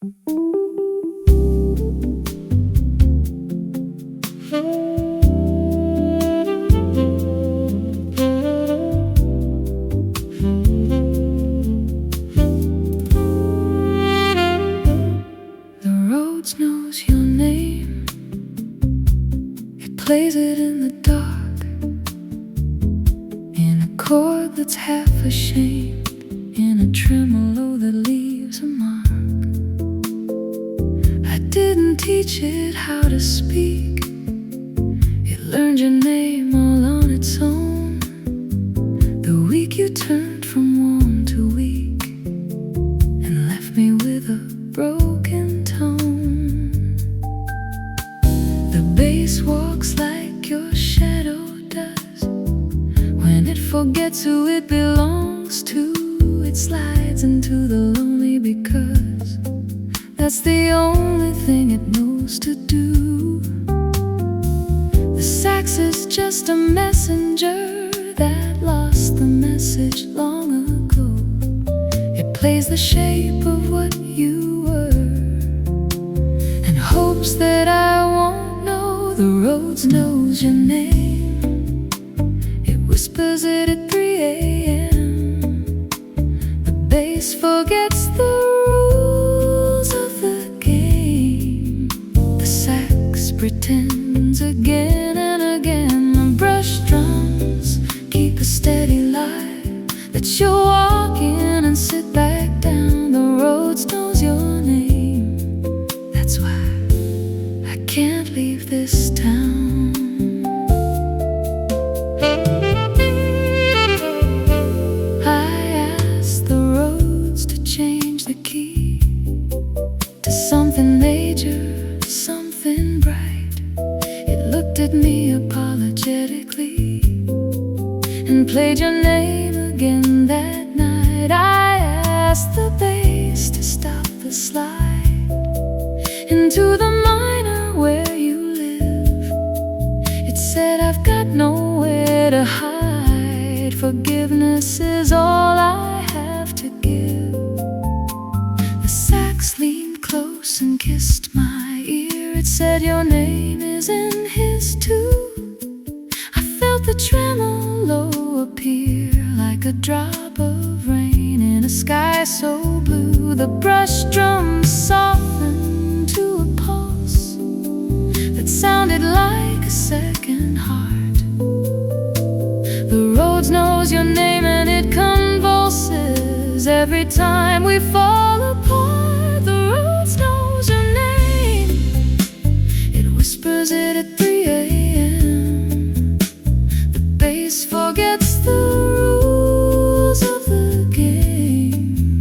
Rhodes knows your name. It plays it in the dark, in a chord that's half ashamed, in a tremolo that leaves a mark. I didn't teach it how to speak. It learned your name all on its own. The week you turned from warm to weak and left me with a broken tone. The bass walks like your shadow does. When it forgets who it belongs to, it slides into the lonely because that's the only thing it knows to do. The sax is just a messenger that lost the message long ago. It plays the shape of what you were and hopes that I won't know. The Rhodes knows your name. It whispers it at 3 a.m. The bass forgets the rules of the game. The sax pretends again and again. The brush drums keep a steady line that you'll walk in and sit back down. The Rhodes knows your name. That's why I can't leave this town. I asked the Rhodes to change the key to something major, something bright. It looked at me apologetically and played your name again that night. I asked the bass to stop the slide into the minor where you live. It said, I've got nowhere to hide. Forgiveness is all I have to give. The sax leaned close and kissed my ear. It said, your name is in his too. I felt the tremolo appear like a drop of rain in a sky so blue. The brush drums softened to a pulse that sounded like a second heart. The Rhodes knows your name and it convulses every time we fall apart. The Rhodes knows your name. It whispers it at 3 a.m. The bass forgets the rules of the game.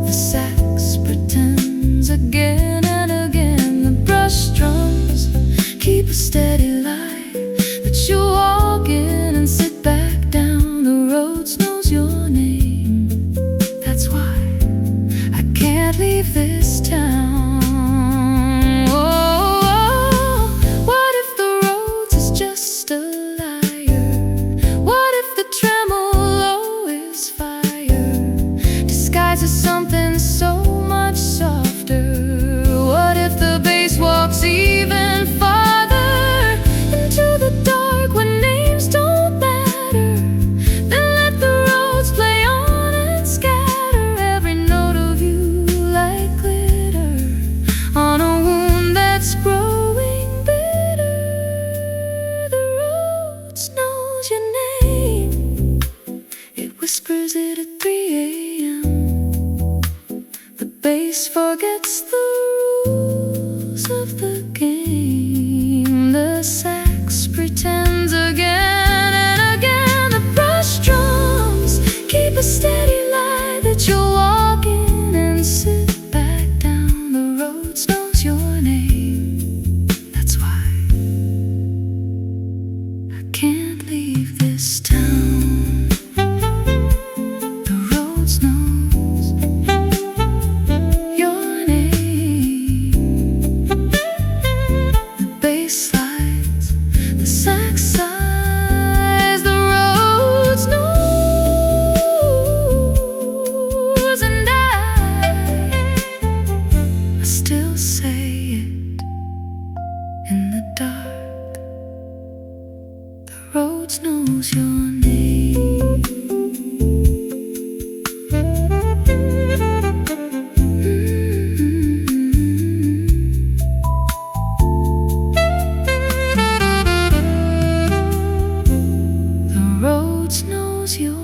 The sax pretends again and again. The brush drums keep a steady line that you walk in and sit back down. The Rhodes knows your name. That's why I can't leave this town. Oh, what if the Rhodes is just a liar? What if the tremolo is fire disguised as something so much softer? What if the bass walks even farther into the dark when names don't matter? Then let the Rhodes play on and scatter every note of you like glitter on a wound that's growing bitter. The Rhodes knows your name. It whispers it at 3 a.m. The bass forgets the rules of the game. The sax pretends again and again. The brush drums keep a steady line that you'll walk in and sit back down. The Rhodes knows your name. That's why I can't leave this town. The Rhodes knows your name. still say it in the dark. The Rhodes knows your name. The Rhodes knows your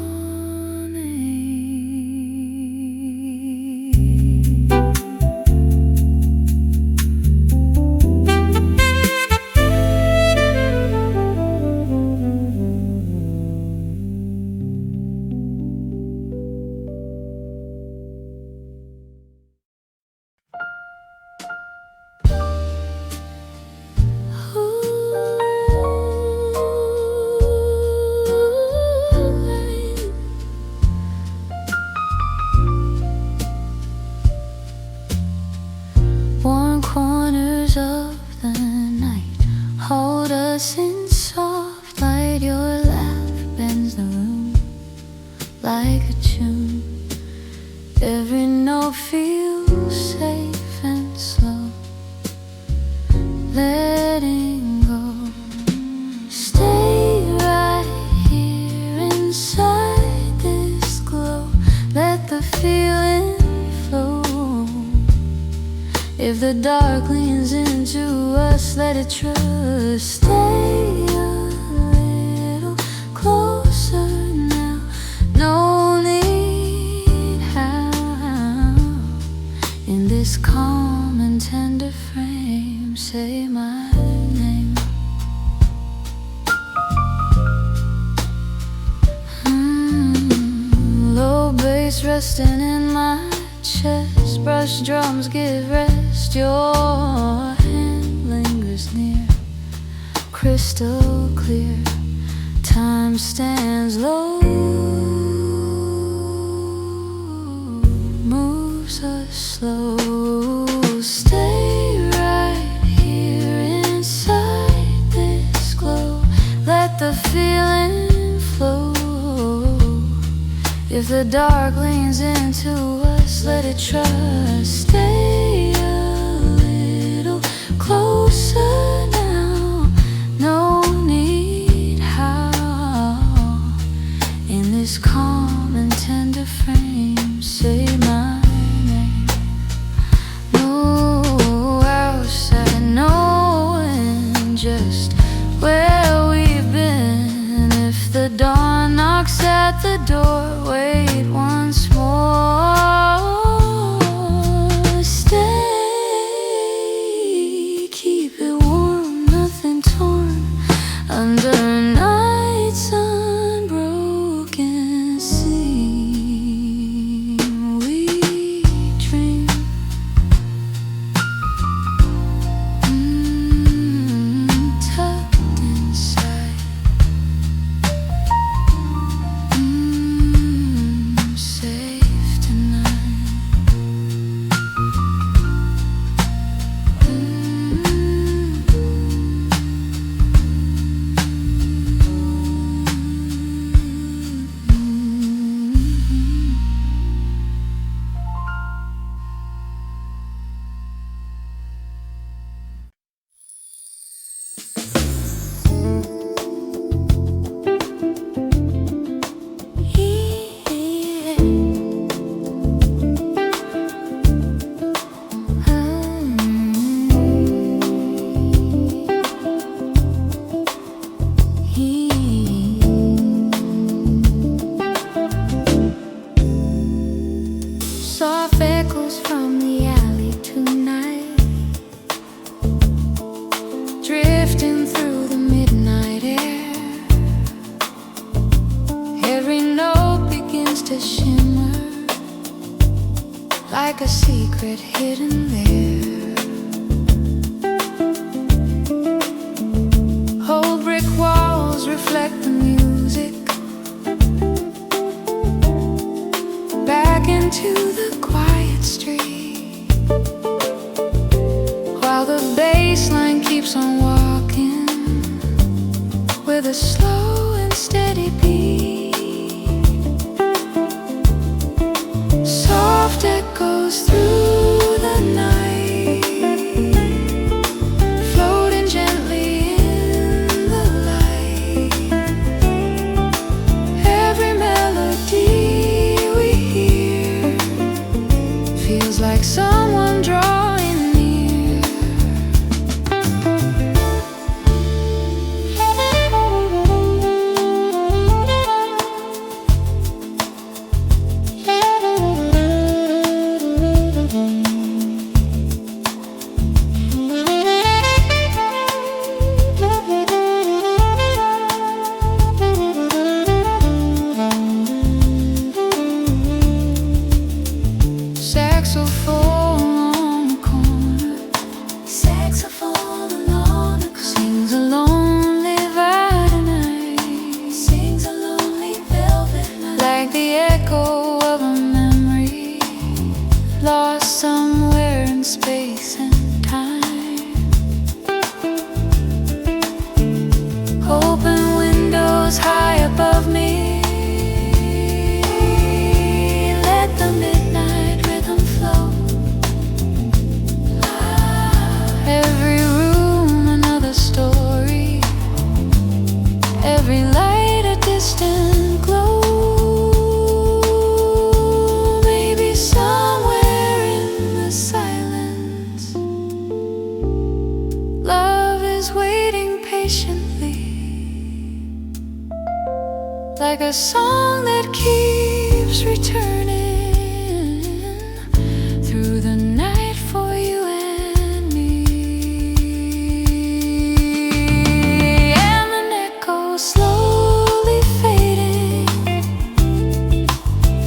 warm corners of the night hold us in soft light. Your laugh bends the room like a tune. Every note feels safe and slow, letting go. Stay right here inside this glow. Let the feeling flow. If the dark leans into us, let it trust. Stay a little closer now. No need how. In this calm and tender frame, say my name. Low bass resting in my chest, brush drums give rest. Your hand lingers near, crystal clear. Time stands low, moves us slow. Stay right here inside this glow. Let the feeling flow. If the dark leans into us, let it trust. Stay a little closer now. No need how. In this calm and tender frame, say my name. No outside knowing just where we've been. If the dawn knocks at the door, wait once more. Stay, keep it warm, nothing torn. Under night's unbroken seam, we dream. Tucked inside. Safe tonight. Soft echoes from the alley tonight, drifting through the midnight air. Every note begins to shimmer like a secret hidden there. Old brick walls reflect the music back into the quiet street, while the bass line keeps on walking with a slow and steady beat. Soft echoes through the night, someone drawing near. Saxophone on the corner sings a lonely Violin sings a lonely velvet night, like the echo of a memory lost somewhere in space and time. Open windows high above me, let the midnight rhythm flow. Every room another story, every light a distant glow. Maybe somewhere in the silence, love is waiting patiently, like a song that keeps returning through the night for you and me. And an echo slowly fading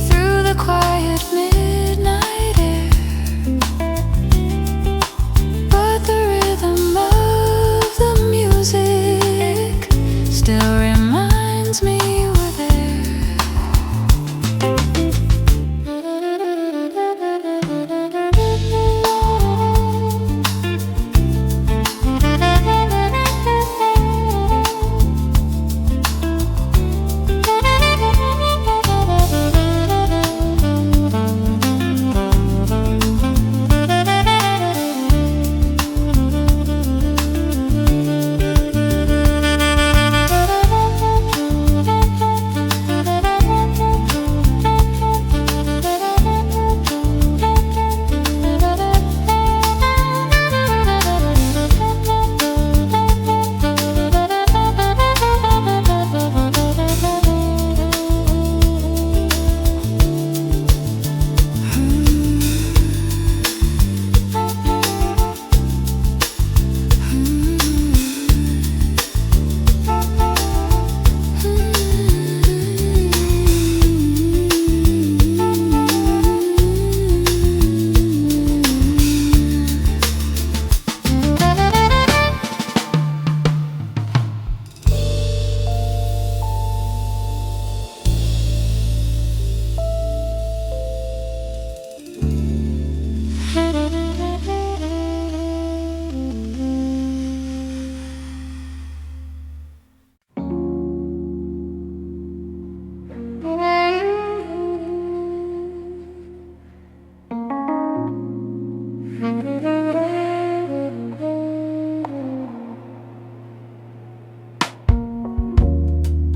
through the quiet midnight air, but the rhythm of the music still reminds me you were there.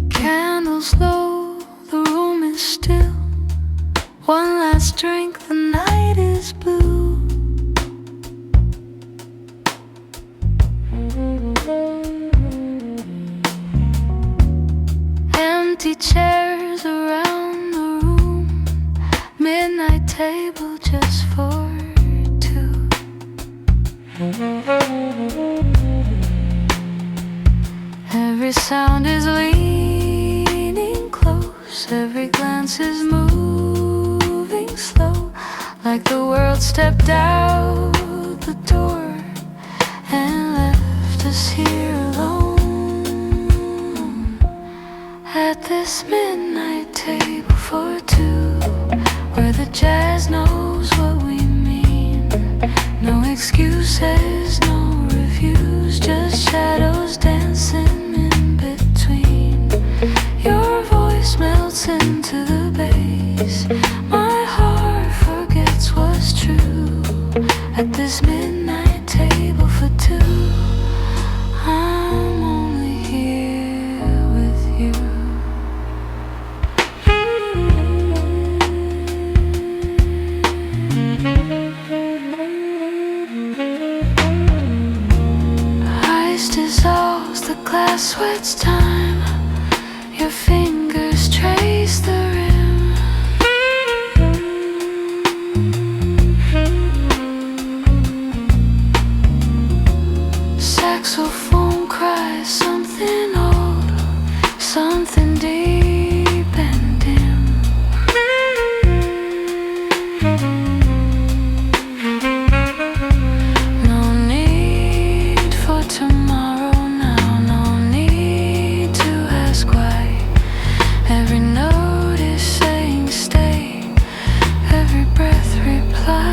Candles low, the room is still. One last drink, the night is blue. Empty chairs around the room, midnight table just for two. Every sound is leaning close, every glance is moving slow, like the world stepped out the door and left us here alone at this midnight table for two, where the jazz knows what we mean. No excuses, no reviews, just shadows dancing in between. Your voice melts into the bass, my heart forgets what's true at this midnight table for two. I'm only here with you. sweat's time. Your fingers trace the rim. Saxophone cries something old, something deep and dim. No need for tomorrow now, no need to ask why. Every note is saying stay, every breath replies.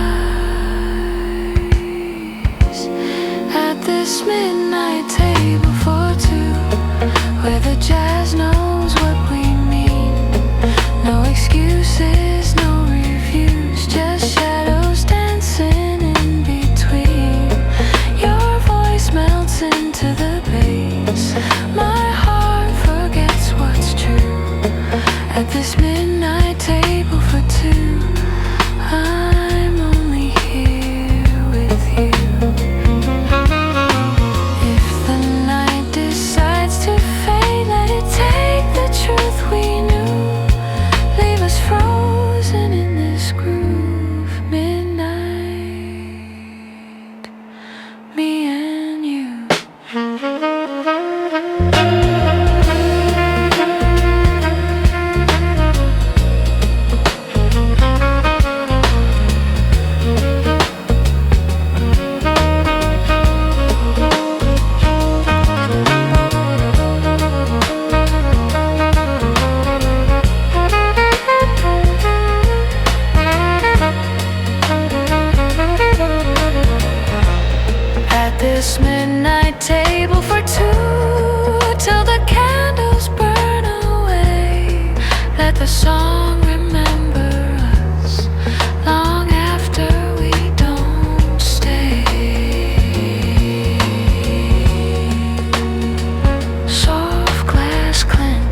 At this midnight table for two, where the jazz knows what we mean. No excuses, no reviews, just shadows dancing in between. Your voice melts into the bass, my heart forgets what's true. At this midnight table for two, I'm only here with you. If the night decides to fade, let it take the truth we knew. Leave us frozen in this groove. Midnight, me and you. At this midnight table for two, till the candles burn away. Let the song remember us long after we don't stay. Soft glass clink,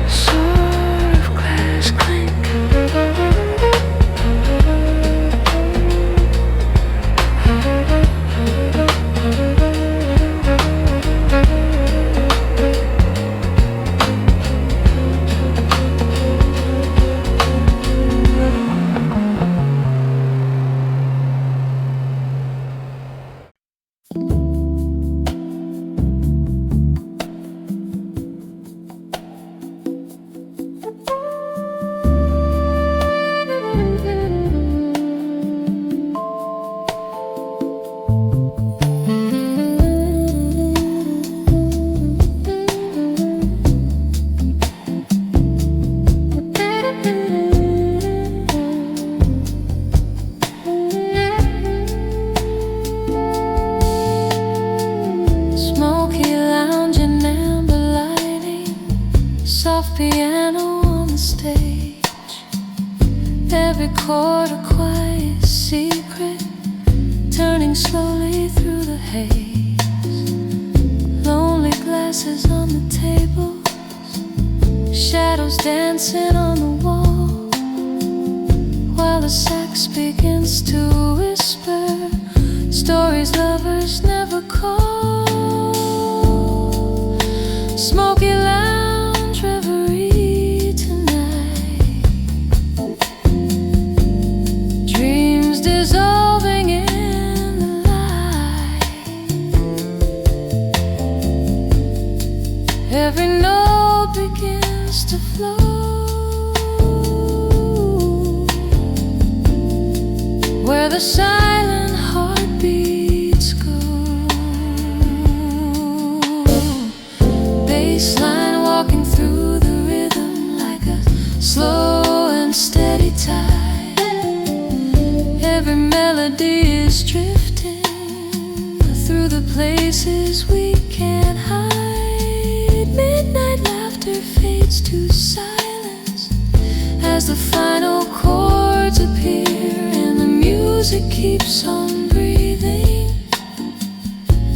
sort of glass clink. Smoky lounge and amber lighting, soft piano on the stage. Every chord a quiet secret, turning slowly through the haze. Lonely glasses on the tables, shadows dancing on the wall, while the sax begins to whisper stories lovers never call. Smoky lounge reverie tonight, dreams dissolving in the light. Every note begins to flow, where the silent heartbeats go. Bassline walking through the rhythm like a slow and steady tide. Every melody is drifting through the places we can't hide. Midnight laughter fades to silence as the final chords appear, and the music keeps on breathing.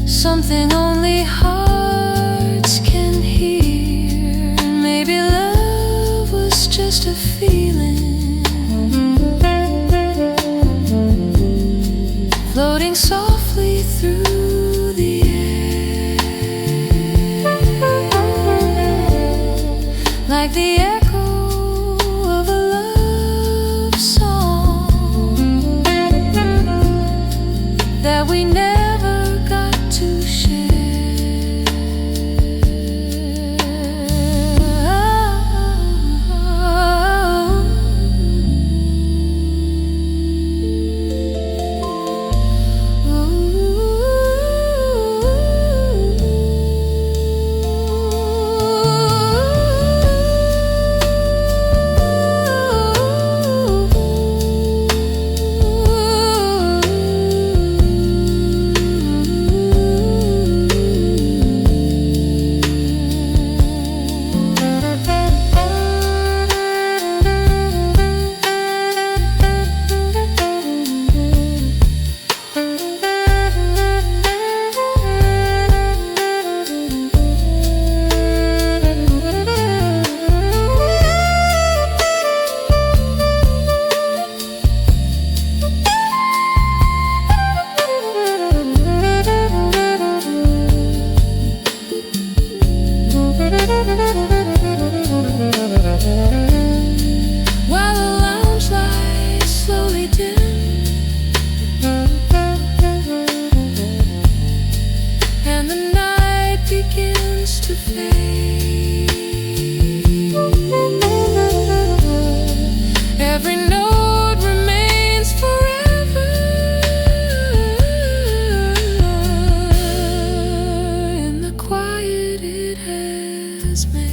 Something only hearts can hear. Maybe love was just a feeling. like the echo of a love song that we never got to share. While the lounge lights slowly dim and the night begins to fade, every note remains forever in the quiet it has made.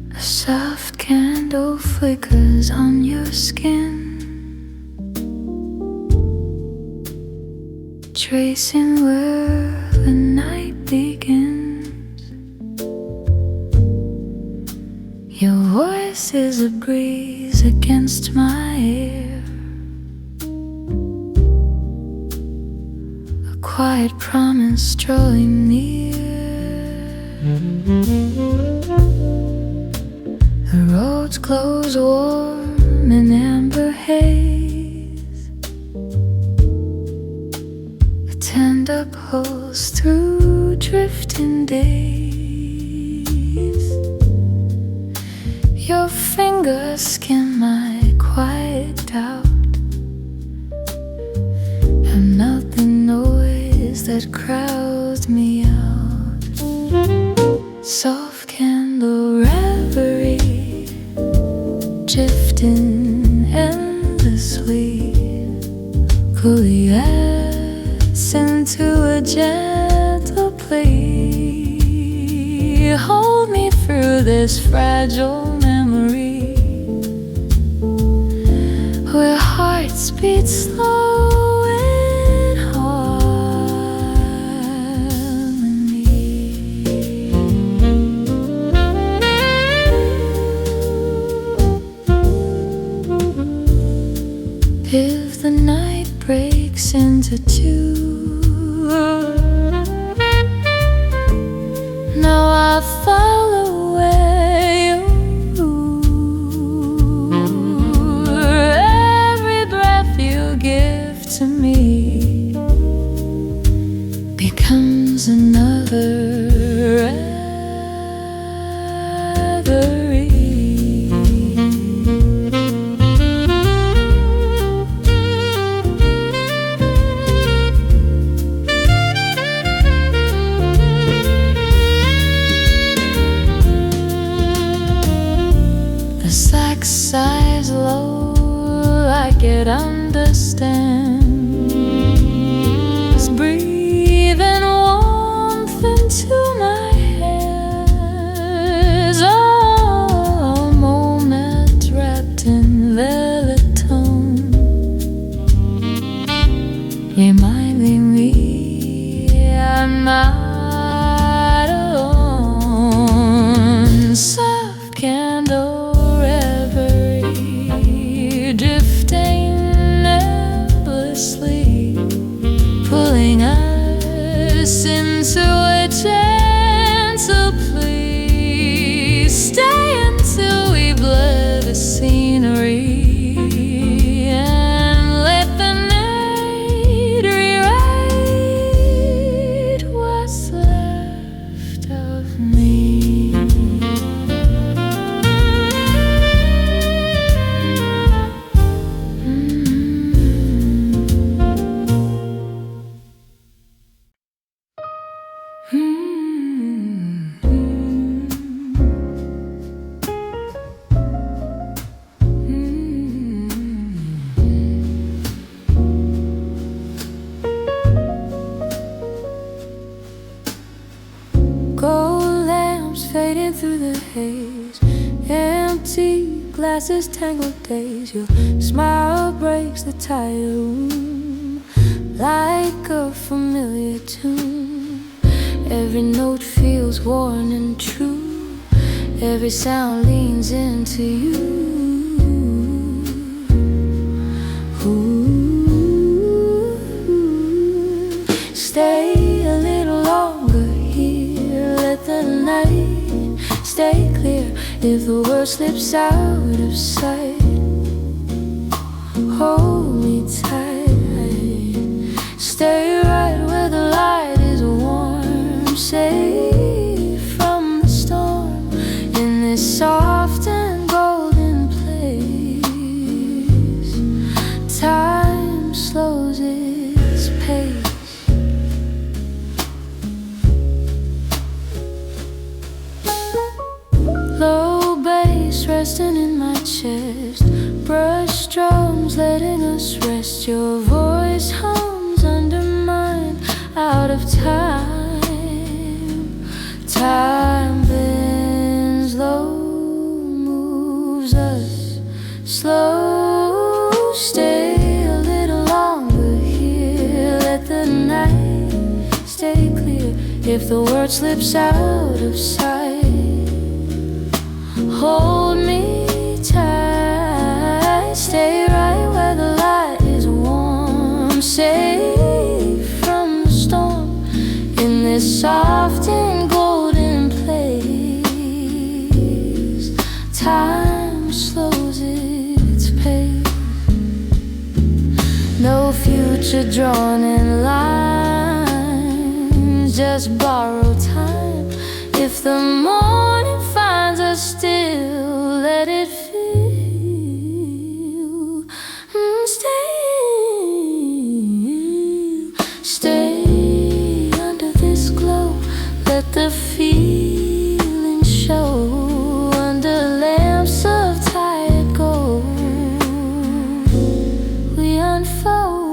A soft candle flickers on your skin, tracing where the night begins. Your voice is a breeze against my ear, a quiet promise drawing near. The roads glows warm in amber haze, a tender pulse through drifting days. Your fingers skim my quiet doubt and melt the noise that crowds me out. Soft candle reverie, drifting endlessly, coalesce into a gentle play. Hold me through this fragile memory, where hearts beat slow in harmony. If the night breaks into two, now I'll follow where you move. Every breath you give to me becomes another reverie. The sax sighs low like it understands, breathing warmth into my hairs. A moment wrapped in velvet tone, reminding me I'm not alone. Soft candle reverie, drifting endlessly, pulling us into a gentle plea. Stay until we blur the scenery and let the night rewrite what's left of me. Gold lamps fading through the haze, empty glasses, tangled days. Your smile breaks the tired room like a familiar tune. Every note feels worn and true, every sound leans into you. Ooh. Stay a little longer here, let the night stay clear. If the world slips out of sight, hold me tight. Stay right where the light is warm, safe from the storm. In this soft and golden place, time slows its pace. Low bass resting in my chest, brush drums letting us rest. Your voice hums under mine, out of time. Time bends low, moves us slow. Stay a little longer here, let the night stay clear. If the word slips out of sight, hold me tight. Stay right where the light is warm, safe from the storm. In this soft and golden place, time slows its pace. No future drawn in lines, just borrowed time. If the morning finds us still, let it feel. Stay under this glow. Let the feeling show under lamps of tired gold. We unfold.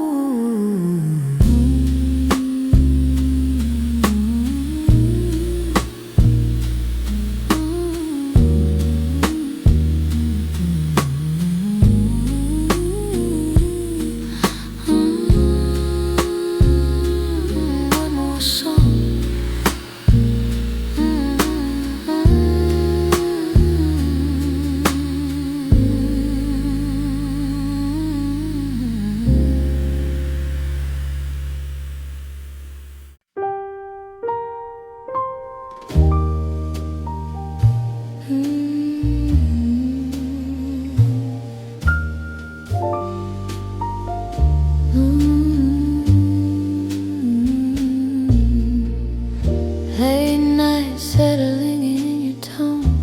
Late night settling in your tone,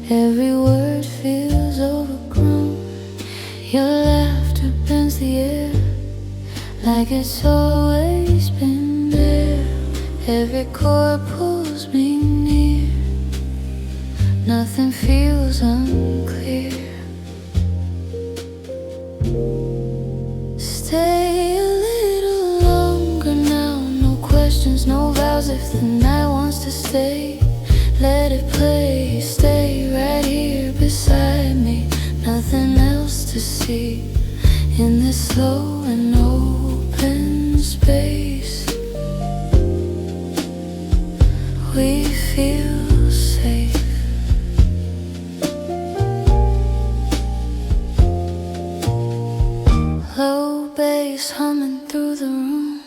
every word feels overgrown. Your laughter bends the air like it's always been there. Every chord pulls me near, nothing feels unclear. Stay a little longer now, no questions, no vows. If the night wants to stay, let it play. Stay right here beside me, nothing else to see in this slow and open space. We feel safe. Low bass humming through the room,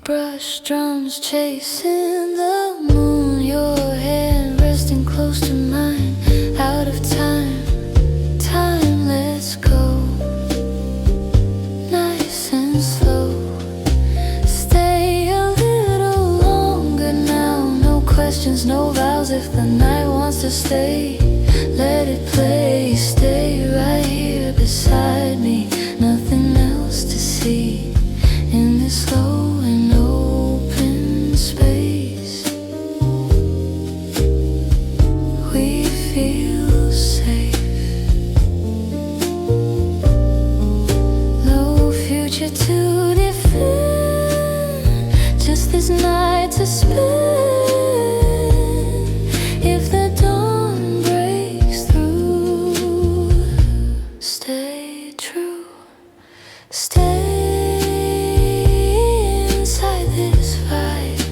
brush drums chasing the moon. Your hand resting close to mine, out of time, time lets go. Nice and slow. Stay a little longer now, no questions, no vows. If the night wants to stay, let it play. Stay right here beside me, nothing else to see in this slow and open space. We feel safe. No future to defend, just this night to spend. If the dawn breaks through, stay true. Stay inside this vibe.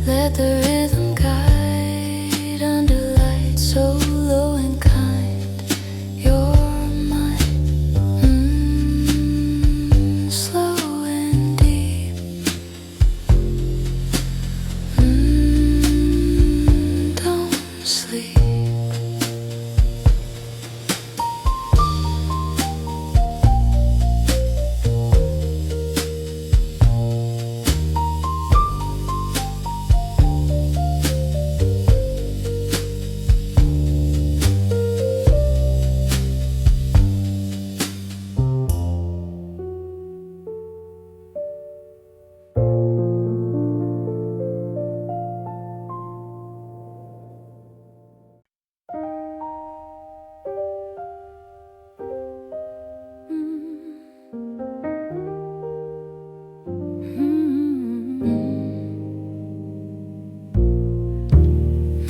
Let the rhythm guide under light so low and kind. You're mine, slow and deep. Don't sleep.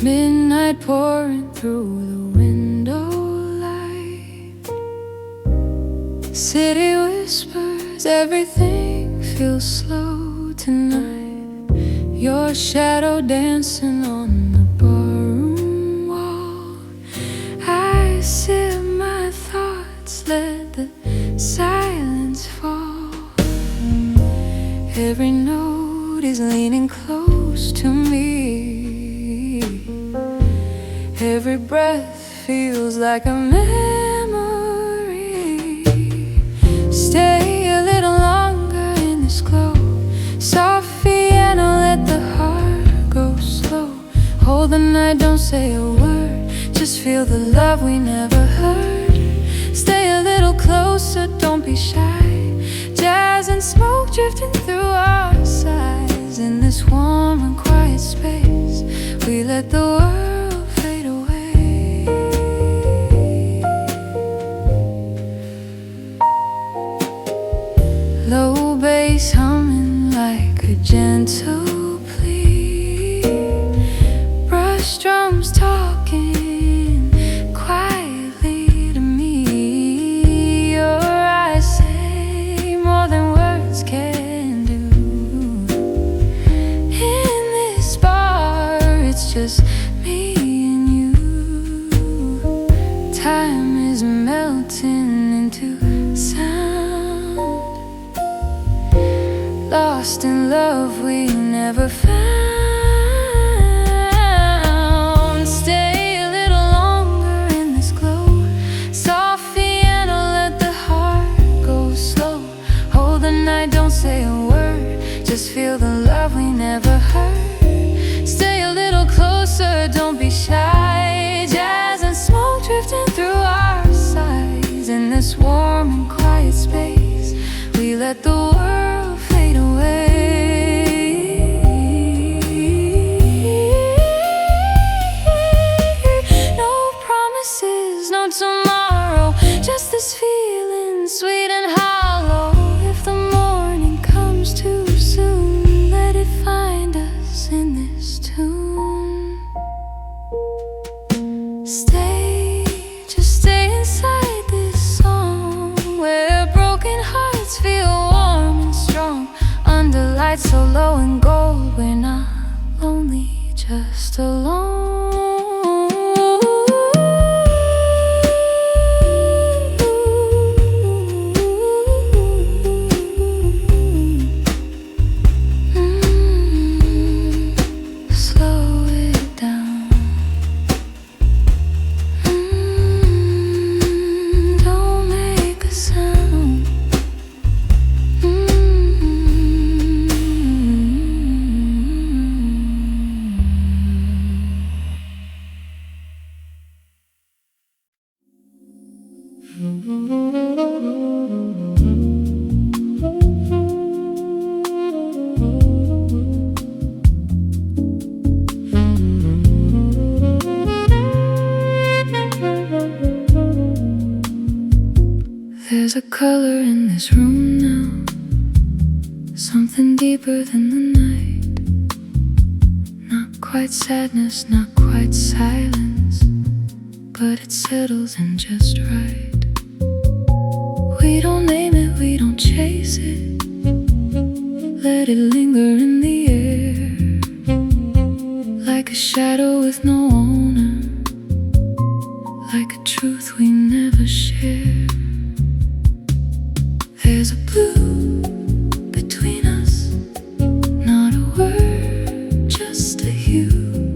Midnight pouring through the window light. City whispers, everything feels slow tonight. Your shadow dancing on the barroom wall. I sip my thoughts, let the silence fall. Every note is leaning close to me. Every breath feels like a memory. Stay a little longer in this glow. Soft piano, let the heart go slow. Hold the night, don't say a word. Just feel the love we never heard. Stay a little closer, don't be shy. Jazz and smoke drifting through our sides. In this warm and quiet space, we let the world fade away. Low bass humming like a gentle plea. Brush drums talking quietly to me. Your eyes say more than words can do. In this bar, it's just me and you. Time is melting into sound. Lost in love we never found. Stay a little longer in this glow. Soft piano, let the heart go slow. Hold the night, don't say a word. Just feel the love we never heard. Stay a little closer, don't be shy. Jazz and smoke drifting through our sides. In this warm and quiet space, we let the world fade away. No promises, no tomorrow, just this feeling sweet and hollow. If the morning comes too soon, let it find us in this tune. Just stay inside this song, where broken hearts feel warm and strong. Under lights so low and gold, we're not lonely, just alone. There's a color in this room now, something deeper than the night. Not quite sadness, not quite silence, but it settles in just right. We don't name it, we don't chase it, let it linger in the air, like a shadow with no owner, like a truth we never share. There's a blue between us, not a word, just a hue.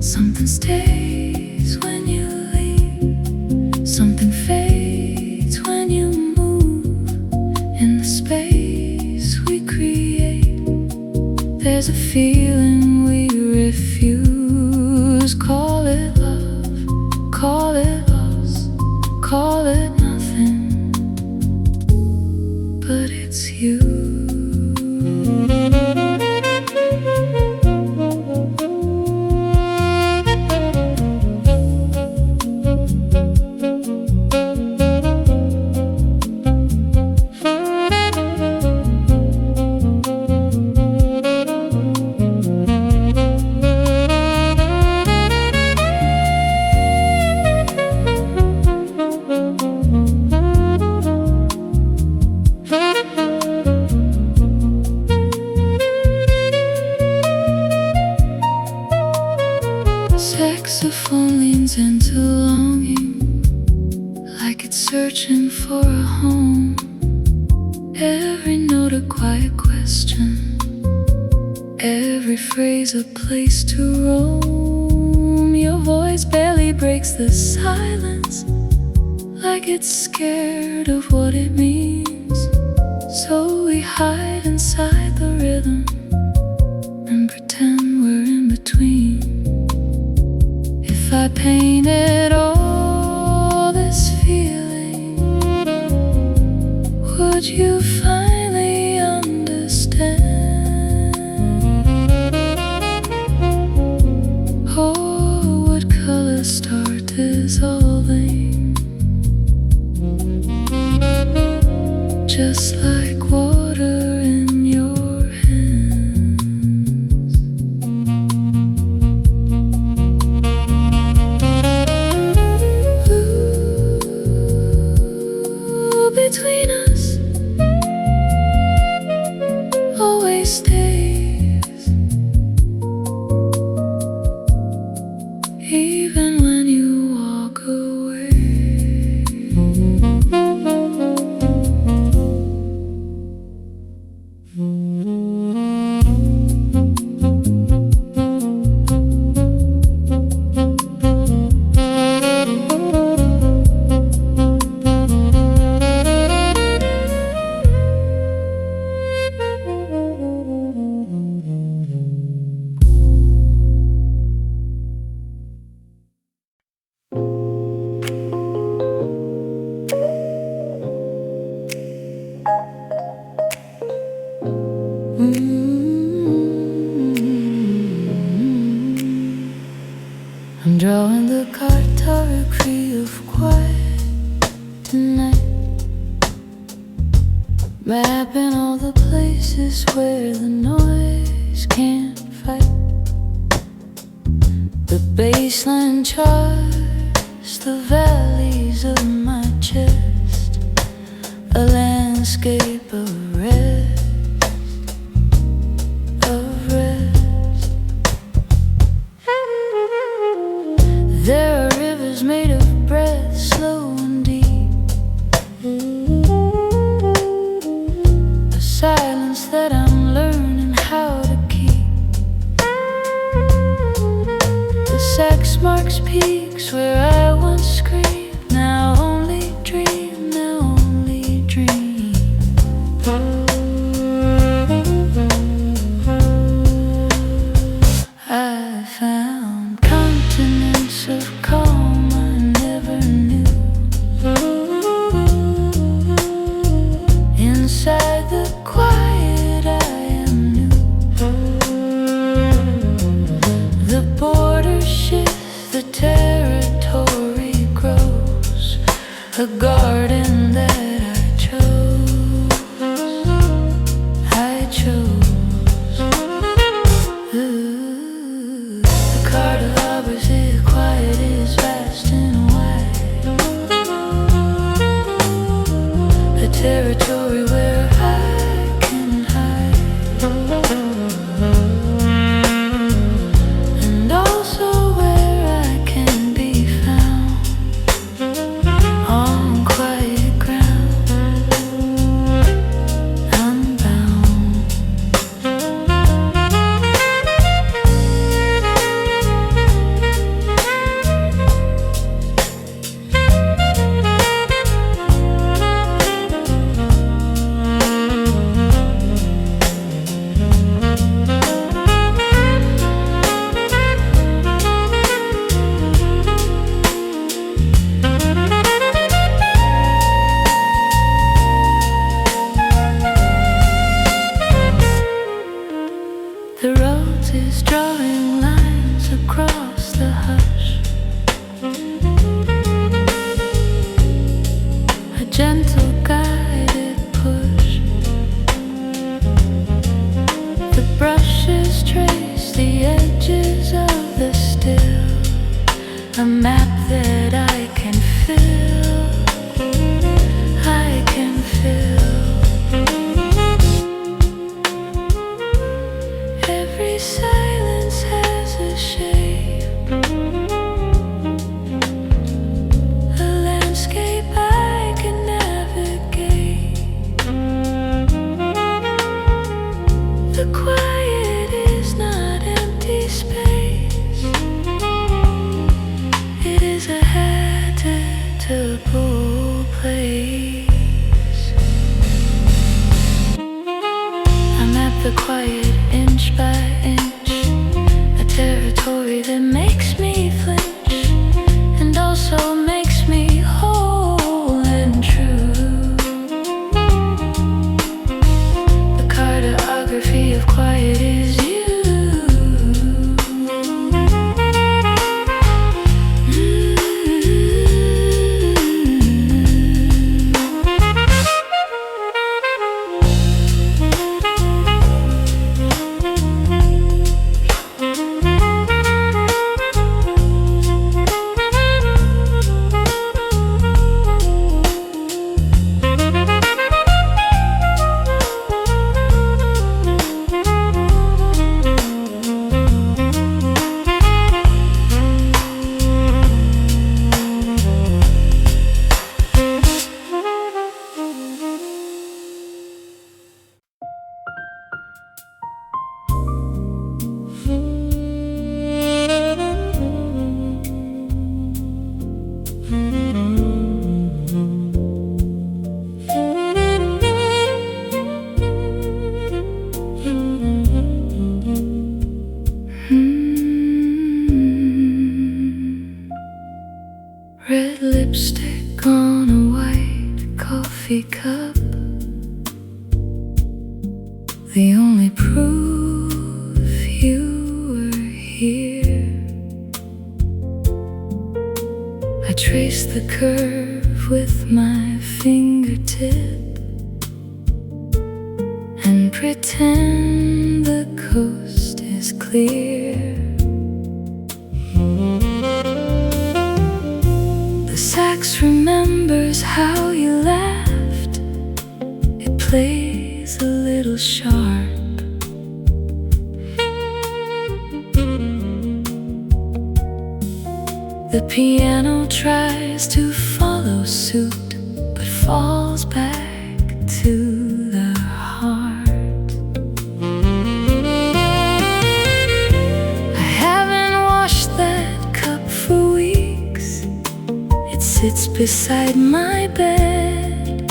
Something stays when you leave, something fades when you move. In the space we create, there's a feeling we refuse. Call it love, call it loss, call it nothing, but it's you. Saxophone leans into longing, like it's searching for a home. Every note a quiet question, every phrase a place to roam. Your voice barely breaks the silence, like it's scared of what it means. So we hide inside the rhythm and pretend we're in between. If I painted all this feeling, would you finally understand? Or would color start dissolving, just like water in your hands? Ooh, between us always stays, even when you walk away. Mapping all the places where the noise can't fight. The baseline charts the valleys of my chest, a landscape of rest, of rest. There are rivers made of breath, slow and deep, a silence that I'm learning how to keep. The sex marks peaks where I once screamed, now only dream, now only dream. I found continents of calm I never knew. Inside the quiet I am new. The borders shift, the territory grows, a garden that I chose, I chose. Ooh, the cardelabras is quiet, is vast and wide, a territory where I can hide, and also where I can be found on quiet ground, unbound. The Rhodes is drawing lines across the hush, a gentle guided push. The brushes trace the edges of the still, a map that I can fill, I can fill. Every silence has a shape, a landscape I can navigate. The quiet is not empty space, it is a habitable place. I'm at the quiet inch by inch, a territory that makes me flinch and also makes me whole and true. The cartography of quiet is you. Red lipstick on a white coffee cup, the only proof you were here. I trace the curve with my fingertip, Pretend the coast is clear. The sax remembers how you laughed. It plays a little sharp. The piano tries to follow suit, but falls back to the heart. I haven't washed that cup for weeks. It sits beside my bed,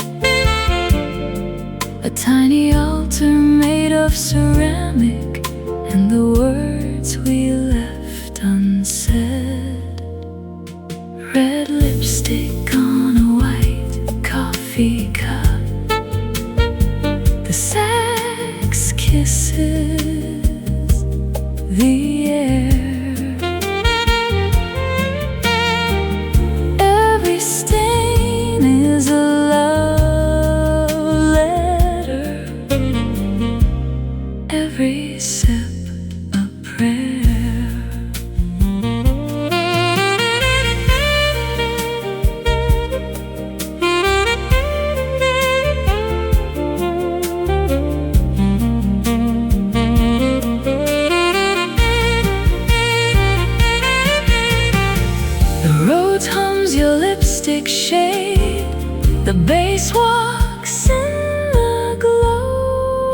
a tiny altar made of ceramic, and the words we left unsaid. Red lipstick on a white coffee cup. The sax kisses the air. Every stain is a love letter. Every sip a prayer. Rhodes hums your lipstick shade. The bass walks in the glow.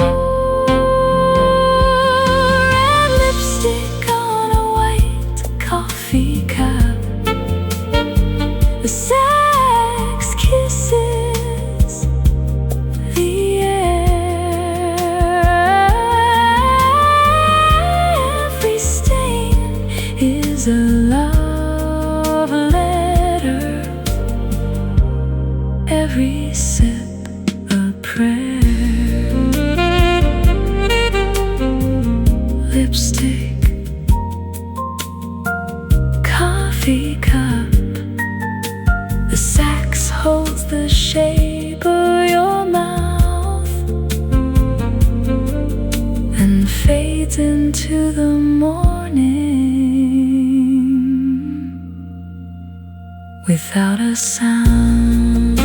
Red lipstick on a white coffee cup. The sax kisses the air. Every stain is a love letter. Every sip a prayer. Lipstick, coffee cup. The sax holds the shape of your mouth and fades into the morning without a sound.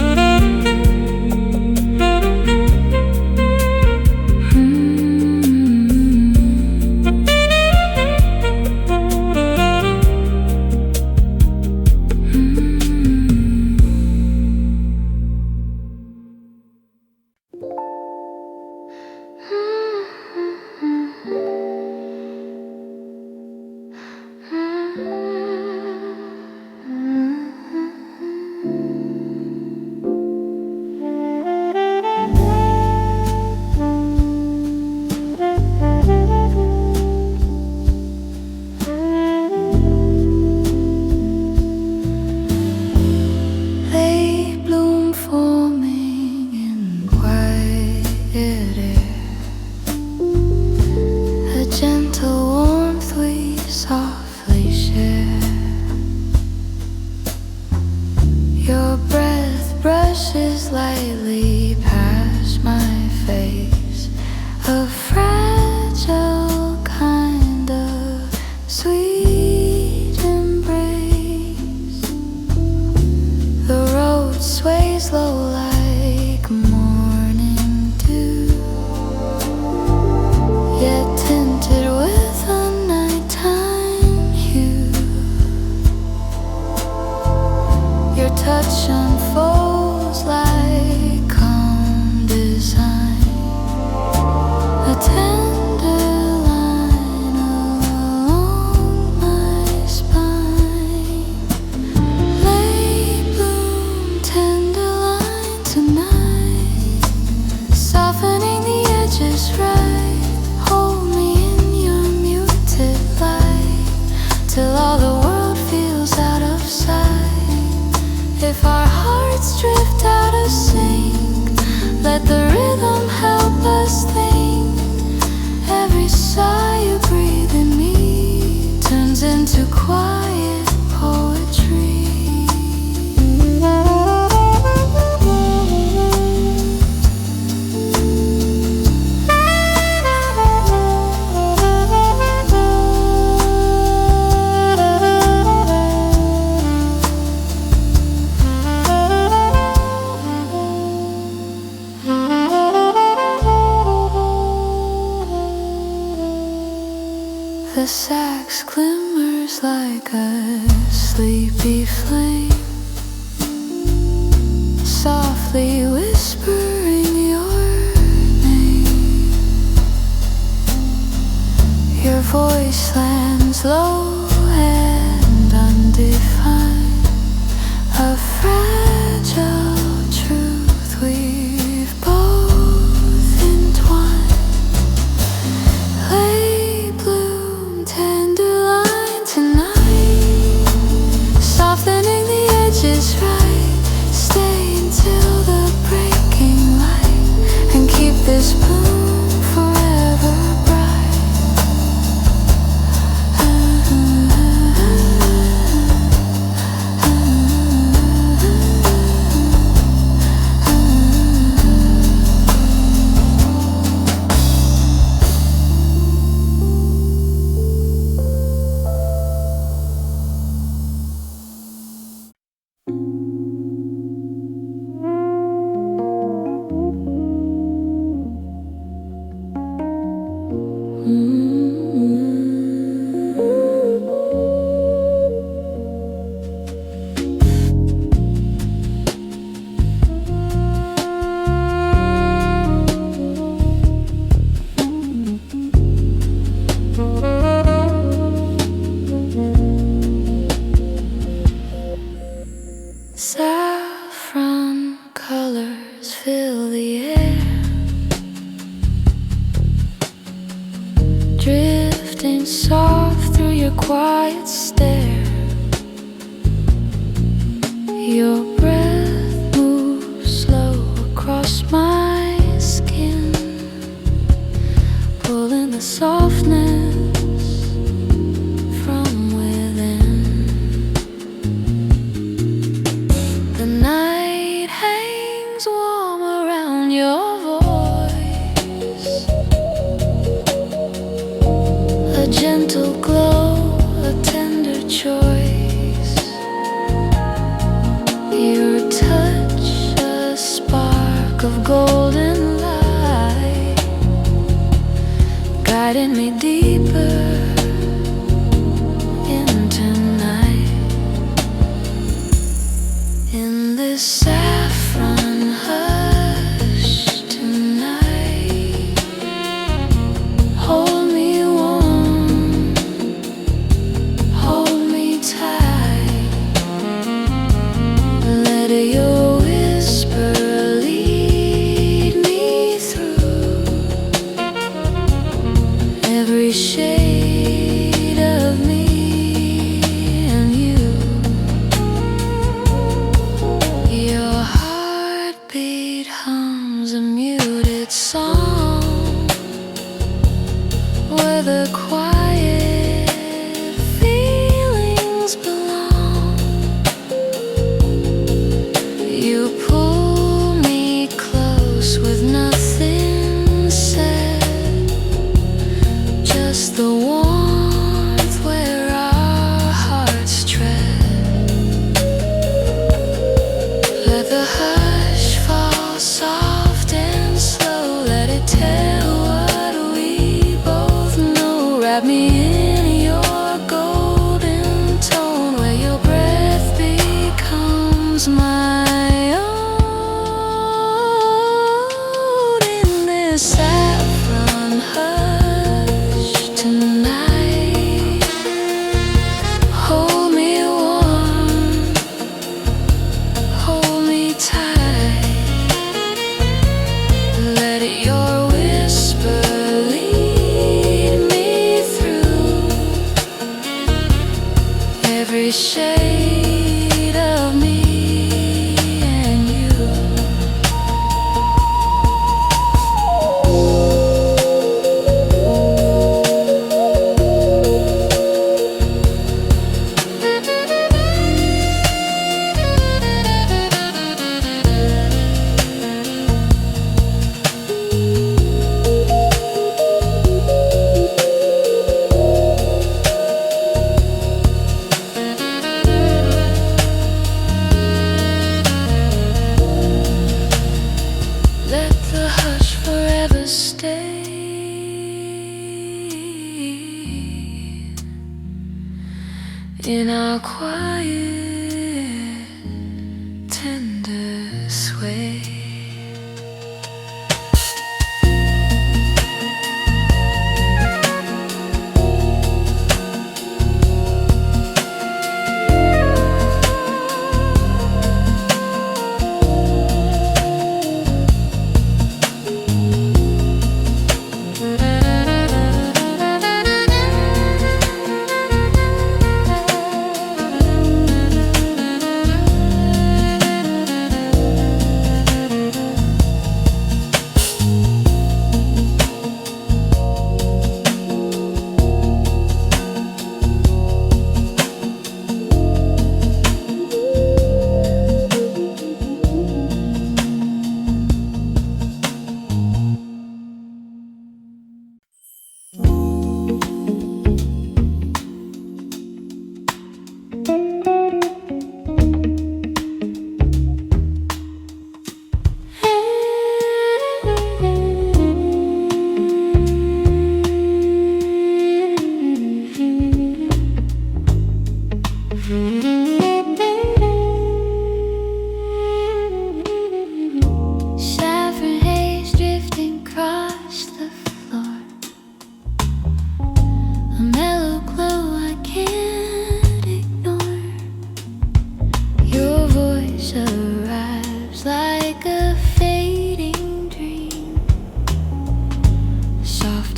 Brushes lightly past my face, a fragile kind of sweet embrace. The road sways low like morning dew, yet tinted with a nighttime hue. Your touch unfolds like calm design, a tender line along my spine. Late bloom, tender line tonight, softening the edges right. Hold me in your muted light, till all the world feels out of sight. If our hearts drift out of sync, let the rhythm help us think. Every sigh you breathe in me turns into quiet poetry. sax glimmers like a sleepy flame, softly whispering your name. Your voice lands low and undefined, a fragile truth we've both entwined. Late bloom, tenderline tonight, softening the edges right. Stay until the breaking light and keep this bloom forever bright. Saffron colors fill the air, drifting soft through your quiet stare. Your breath moves slow across my skin, pulling the softness from within. The night hangs warm around your voice, a gentle glow, a tender choice. Your touch, a spark of golden light, guiding me deeper into night. In this saffron hush tonight, hold me warm, hold me tight. Let your whisper lead me through every shade of me and you. Your heartbeat hums a muted song where the quiet feelings belong. You pull me close with nothing said, just the warmth where our hearts tread. Let the hush fall soft and slow, let it tell what we both know. in our quiet, tender sway.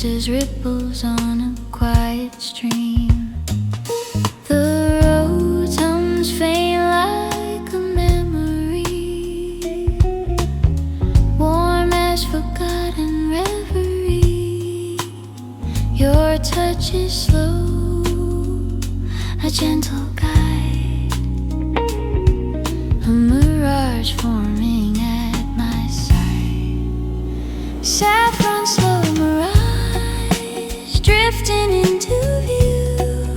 As ripples on a quiet stream, the road hums faint like a memory, warm as forgotten reverie. Your touch is slow, a gentle guide, a mirage forming at my side. Saffron slow mirage drifting into view,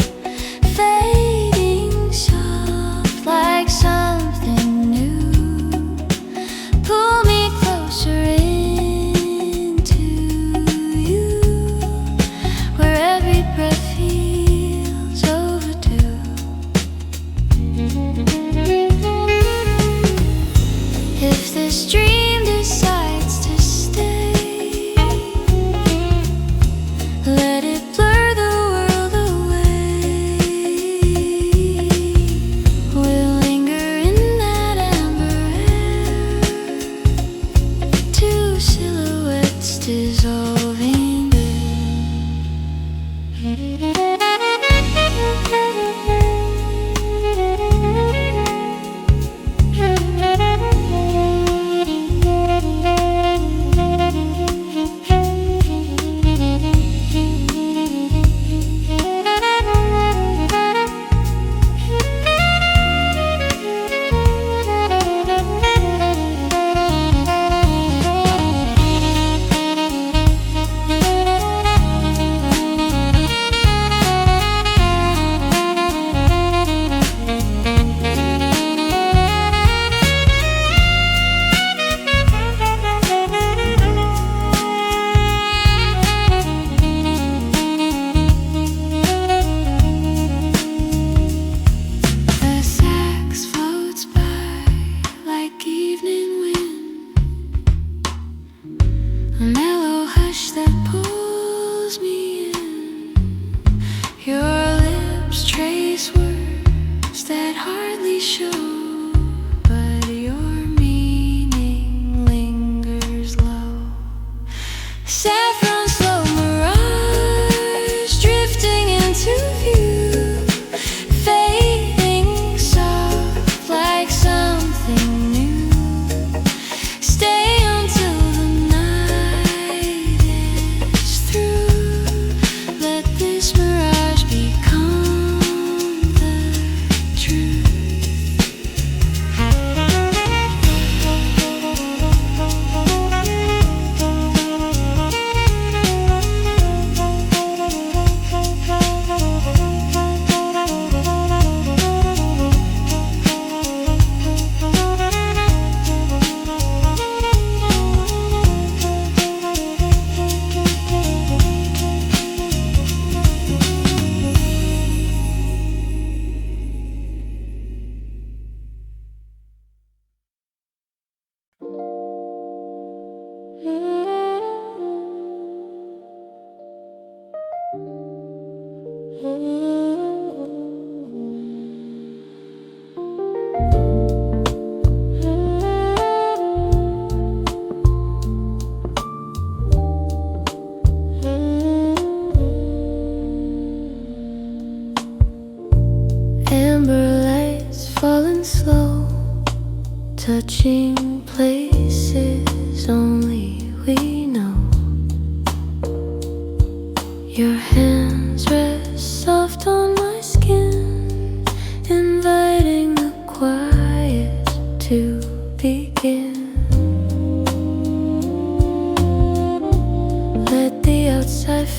fading soft like something new. Pull me closer into you, where every breath feels overdue. If this dream decides to stay, let it blur the world away. We'll linger in that amber air, two silhouettes dissolving blue.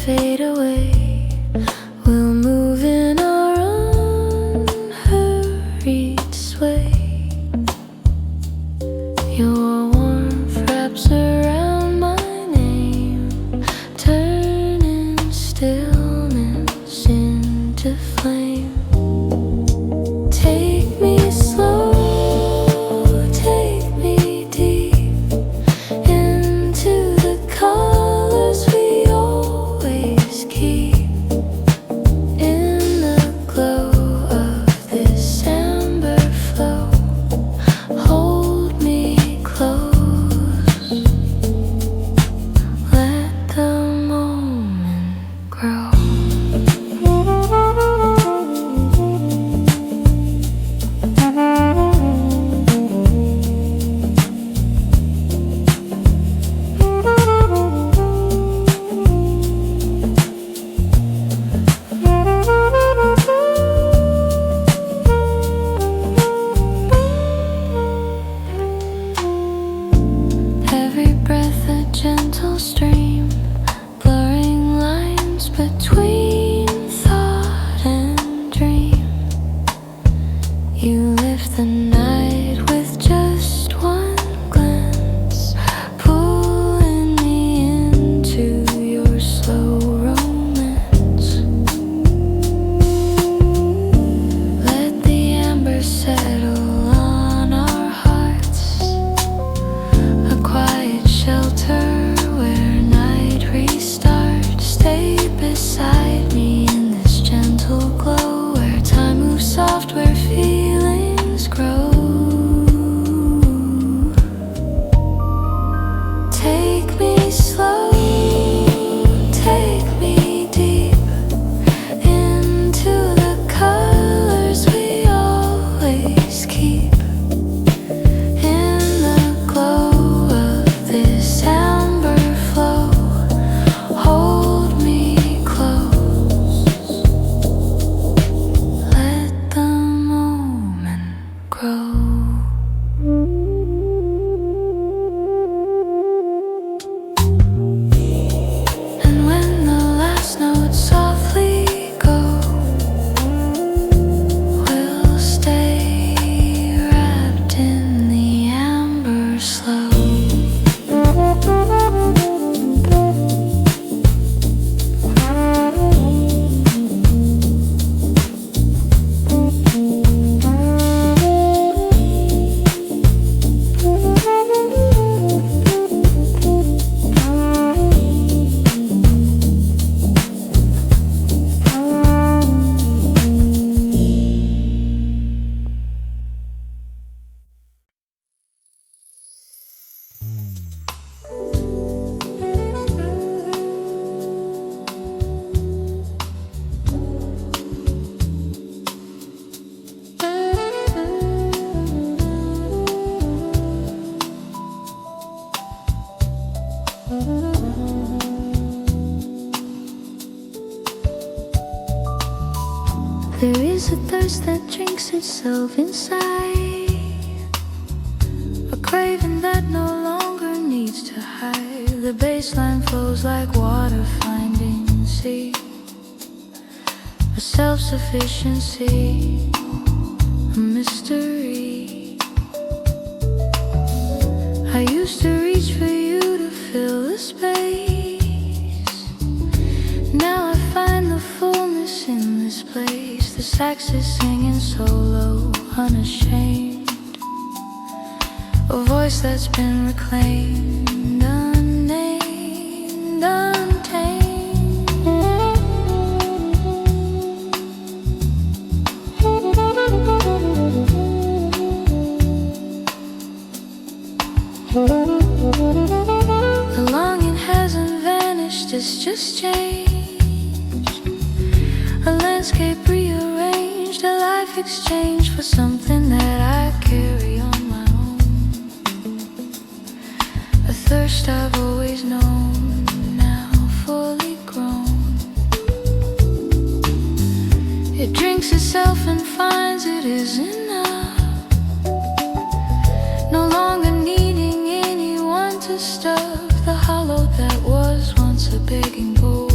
fade away. We'll move in our unhurried sway. Your warmth wraps around my name, turning stillness into flame. Take me slow, take me deep into the colors we always keep. In the glow of this amber flow, hold me close. Let the moment grow. Every breath a gentle stream, blurring lines between thought and dream. You lift the night with just one glance, pulling me into your slow romance. Let the amber settle on our hearts, a quiet shelter where night restarts. Stay beside me in this gentle glow, where time moves soft, where feelings grow. Take me slow, take me deep into the colors we always keep. In the glow of this amber flow, hold me close. Let the moment grow. And when the last notes softly go, we'll stay wrapped in the amber slow. There is a thirst that drinks itself inside, a craving that no longer needs to hide. The baseline flows like water finding sea, a self-sufficiency, a mystery. I used to reach for you to fill the space. Now I find the fullness in this place. The sax is singing solo, unashamed, a voice that's been reclaimed, unnamed, untamed. The longing hasn't vanished, it's just changed. A landscape rearranged, a life exchanged for something that I carry on my own. A thirst I've always known, now fully grown. It drinks itself and finds it is enough, no longer needing anyone to stuff the hollow that was once a begging bowl.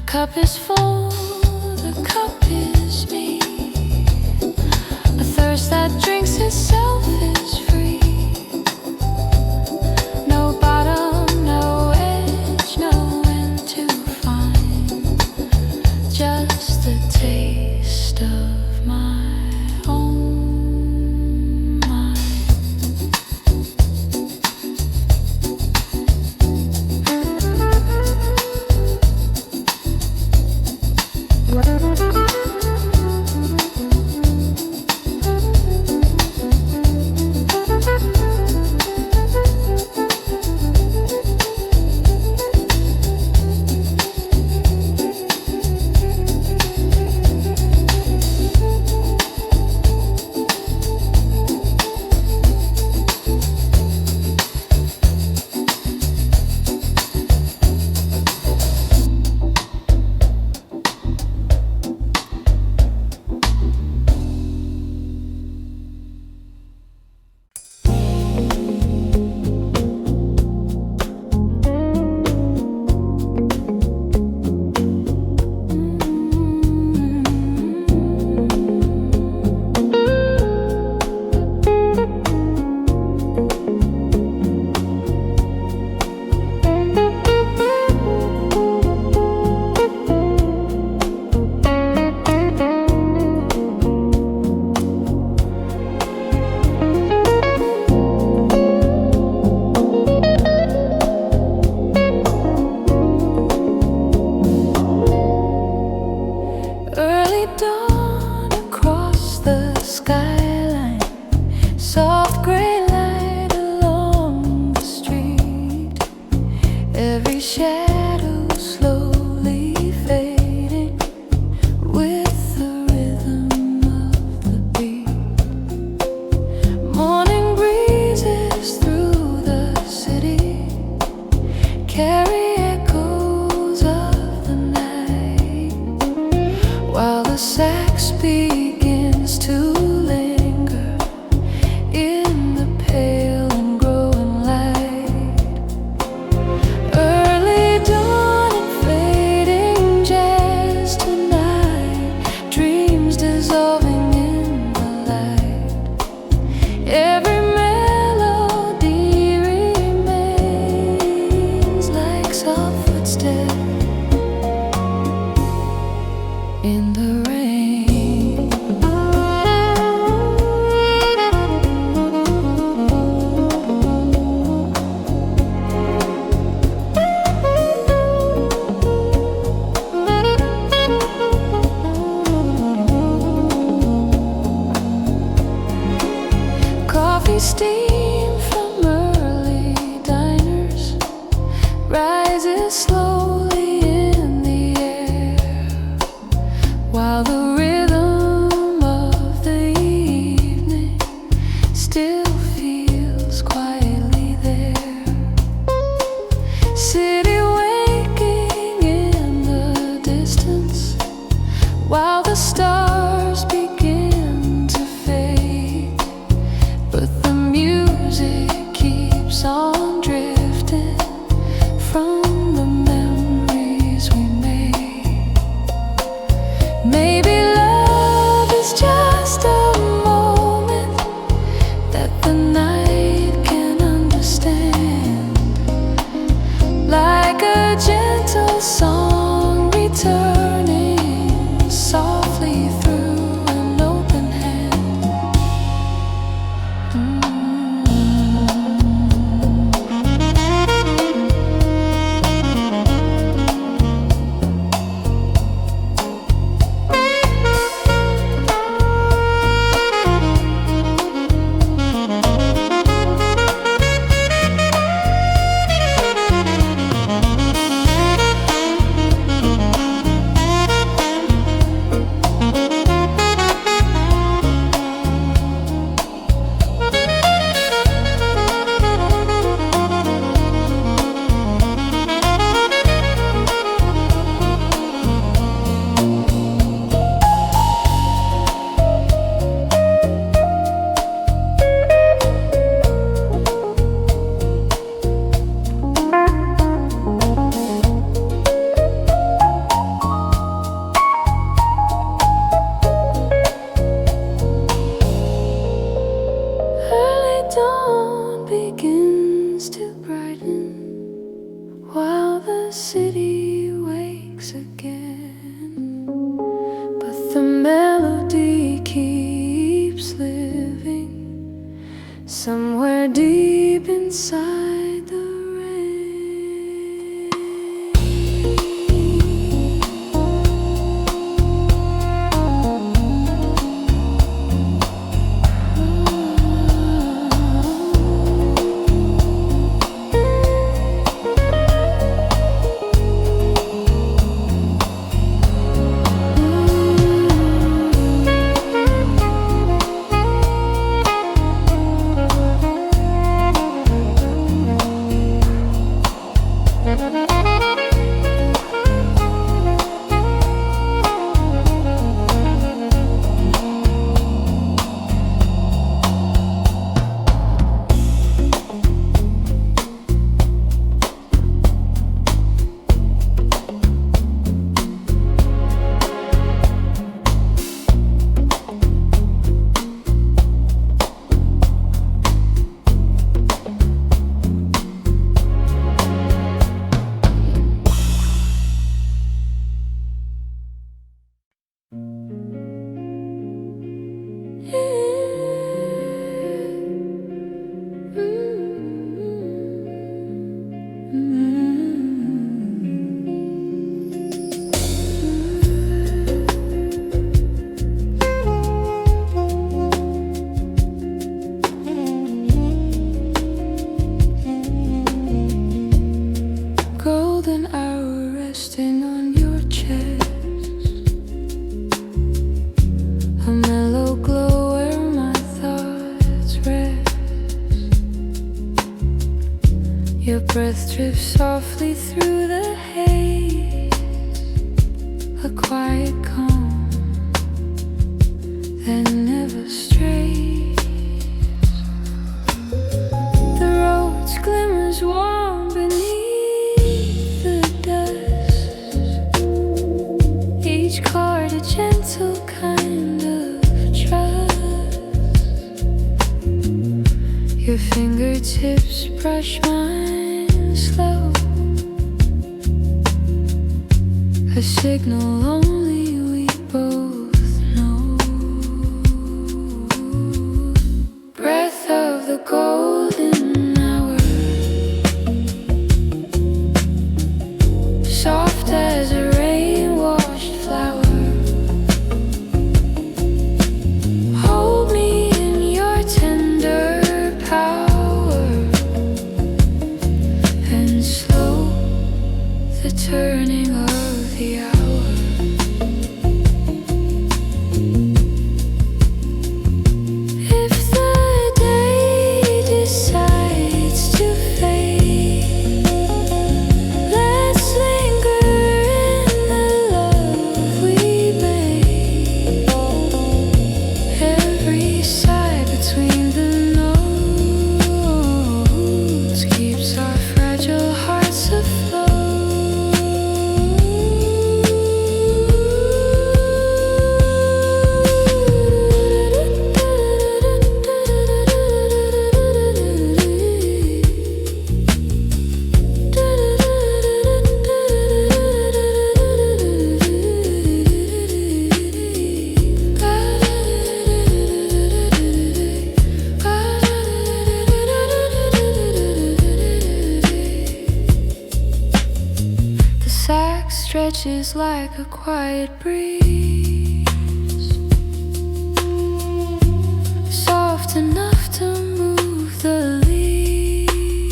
cup is full, the cup is me. A thirst that drinks itself is free. No bottom, no edge, no end to find. Just the taste of my own mind. Early dawn across the skyline, soft gray light along the street, every shadow slowly fading with the rhythm of the beat. Morning breezes through the city carry echoes of the night, while the sax begins to linger in the pale and growing light. Early dawn and fading jazz tonight, dreams dissolving in the light. Every melody remains like soft footsteps in the rain. resting on your chest, a mellow glow where my thoughts rest. Your breath drifts softly through the haze, a quiet calm that never strays. The road glimmers warm beneath the dust, each chord a gentle kind of trust. Your fingertips brush mine slow, a signal only we both know. Breath of the golden hour, soft as a rain-washed flower. Hold me in your tender power, and slow the turning of the hour. If the day decides to fade, let's linger in the love we made. Every sigh between the notes keeps our fragile hearts afloat. The sack stretches like a quiet breeze, soft enough to move the leaves.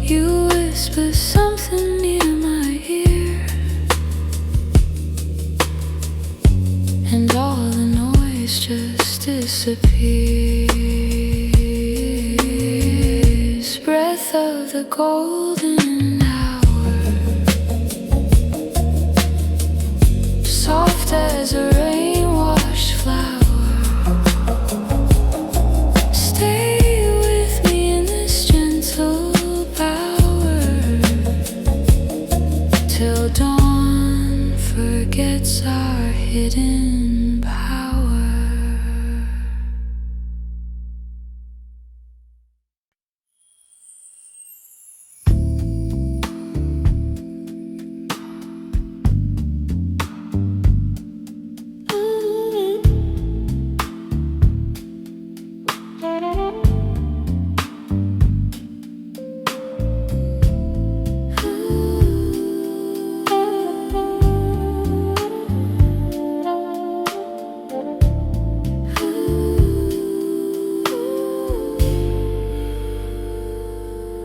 You whisper something near my ear, and all the noise just disappears. Breath of the golden hour, soft as a rain-washed flower. Stay with me in this gentle power, till dawn forgets our hidden power.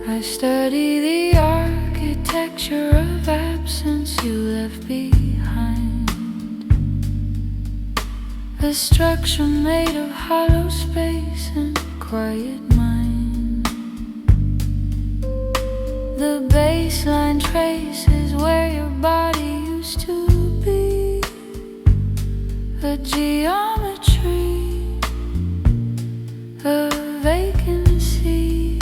I study the architecture of absence you left behind, a structure made of hollow space and quiet mind. The baseline traces where your body used to be, a geometry, a vacancy.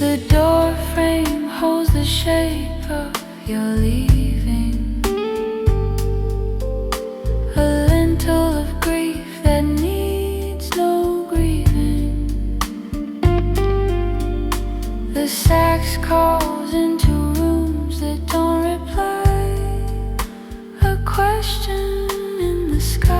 The door frame holds the shape of your leaving, a lintel of grief that needs no grieving. The sax calls into rooms that don't reply, a question in the sky.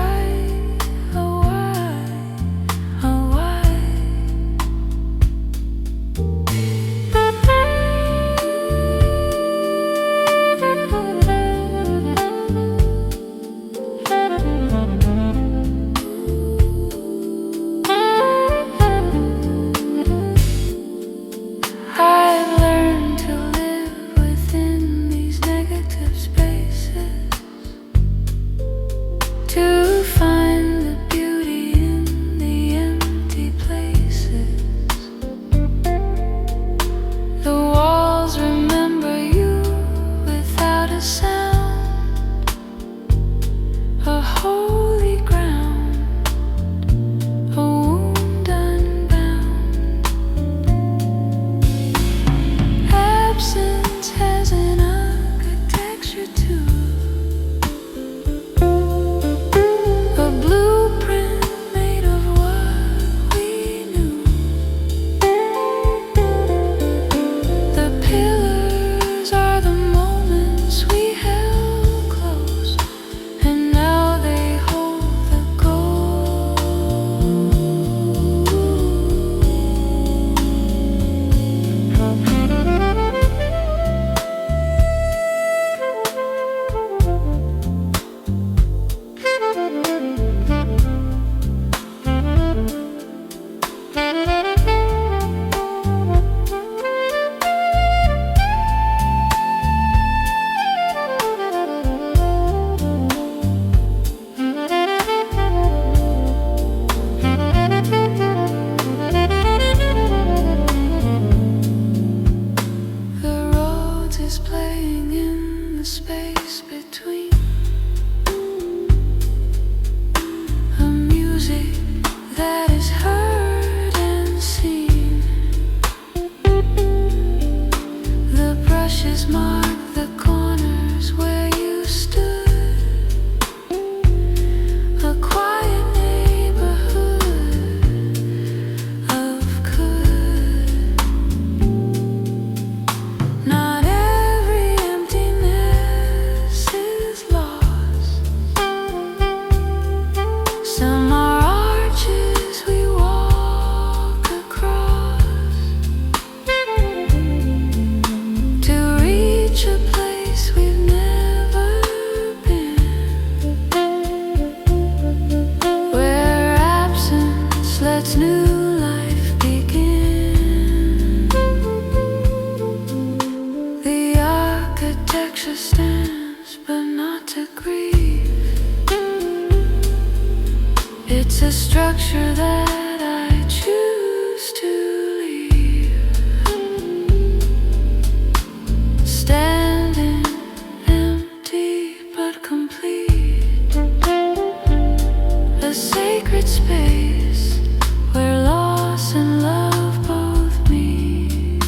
The pillars are the moments we held close, and now they hold the gold. The Rhodes is playing in the space between a music that is heard and seen. The brushes mark the corners where you stood, a quiet neighborhood of good. Not every emptiness is lost. Some are arches we walk across to reach a place we've never been, where absence lets new life begin. The architecture stands, but not to grieve. It's a structure that I choose to leave, standing empty but complete, a sacred space where loss and love both meet.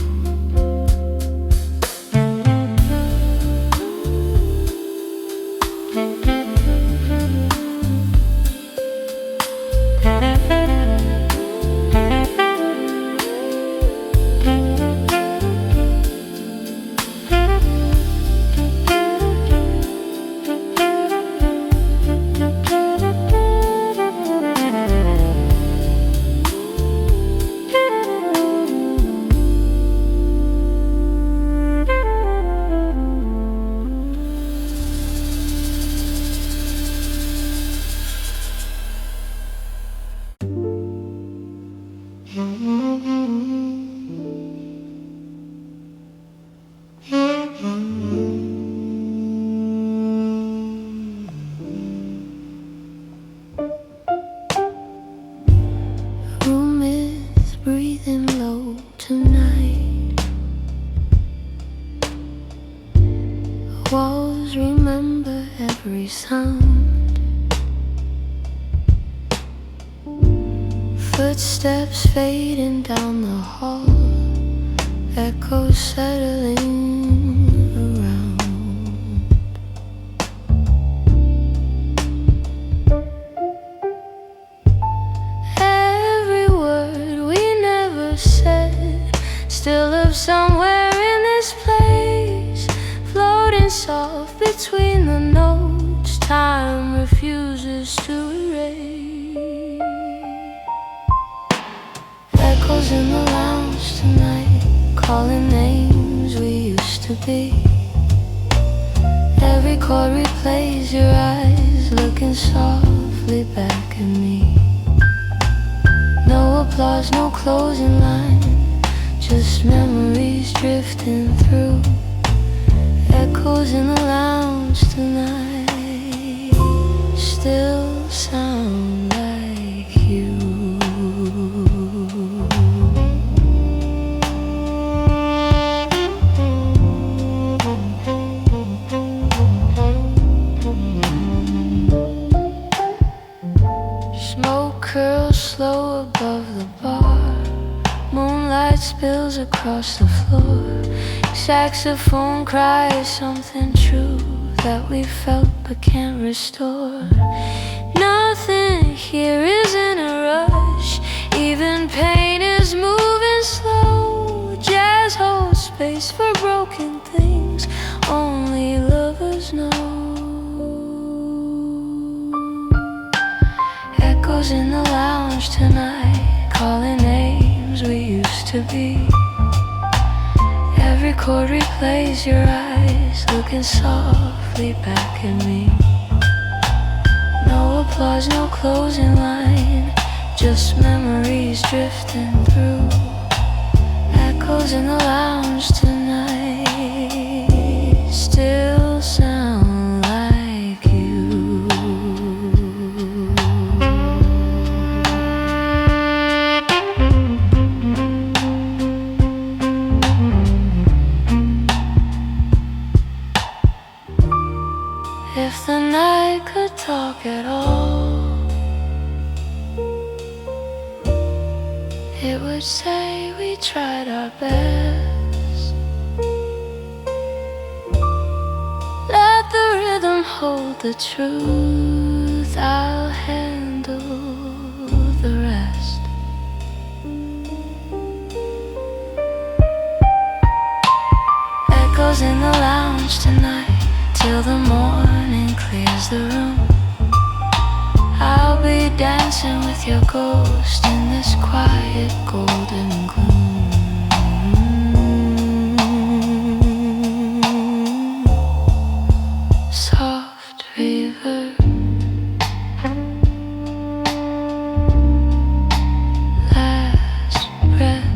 Room is breathing low tonight. Walls remember every sound. Footsteps fading down the hall, echoes settling around. Every word we never said still lives somewhere in this place, floating soft between the notes time refuses to erase. Echoes in the lounge tonight, calling names we used to be. Every chord replays your eyes, looking softly back at me. No applause, no closing line, just memories drifting through. Echoes in the lounge tonight still sound like you. Smoke curls slow above the bar, moonlight spills across the floor. Saxophone cries something true that we felt but can't restore. Nothing here is in a rush, even pain is moving slow. Jazz holds space space for broken things only lovers know. Echoes in the lounge tonight, calling names we used to be. Every chord replays your eyes, looking softly back at me. No applause, no closing line, just memories drifting through. Echoes in the lounge tonight still sound like you. If the night could talk at all, it would say we tried our best. Let the rhythm hold the truth, I'll handle the rest. Echoes in the lounge tonight, till the morning clears the room. I'll be dancing with your ghost in this quiet golden gloom. Soft reverb, last breath.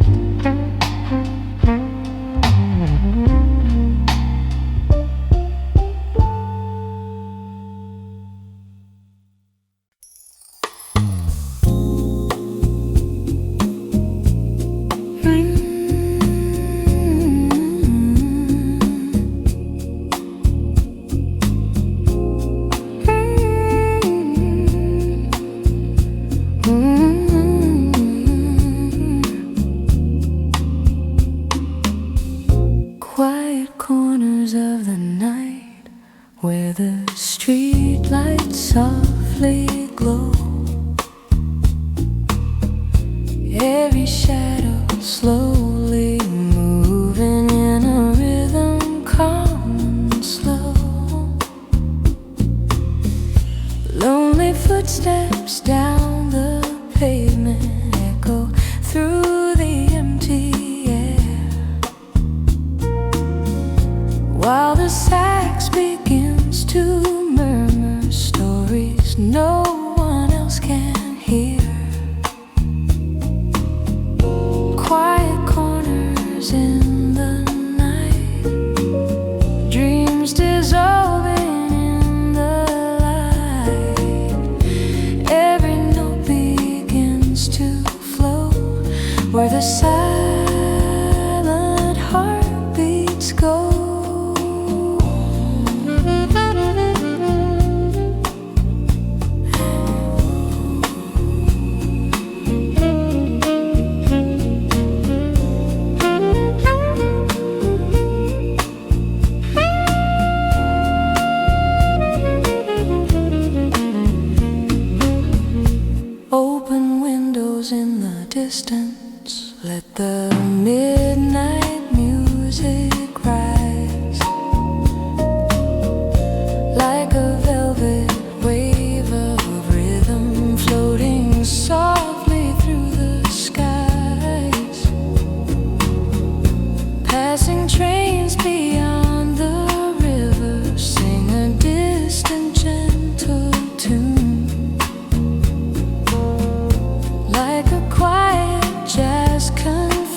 Quiet corners of the night where the street lights softly glow. Every shadow slowly moving in a rhythm calm and slow. Lonely footsteps down the pavement echo through the empty air, while the sax begins to murmur stories no one else can hear. Quiet corners in the night, dreams dissolving in the light. Every note begins to flow where the silent heartbeats go. Open windows in the distance, let the midnight music rise. Like a velvet wave of rhythm floating softly through the skies. Passing trains beyond the river sing a distant gentle tune. Like a quiet jazz confession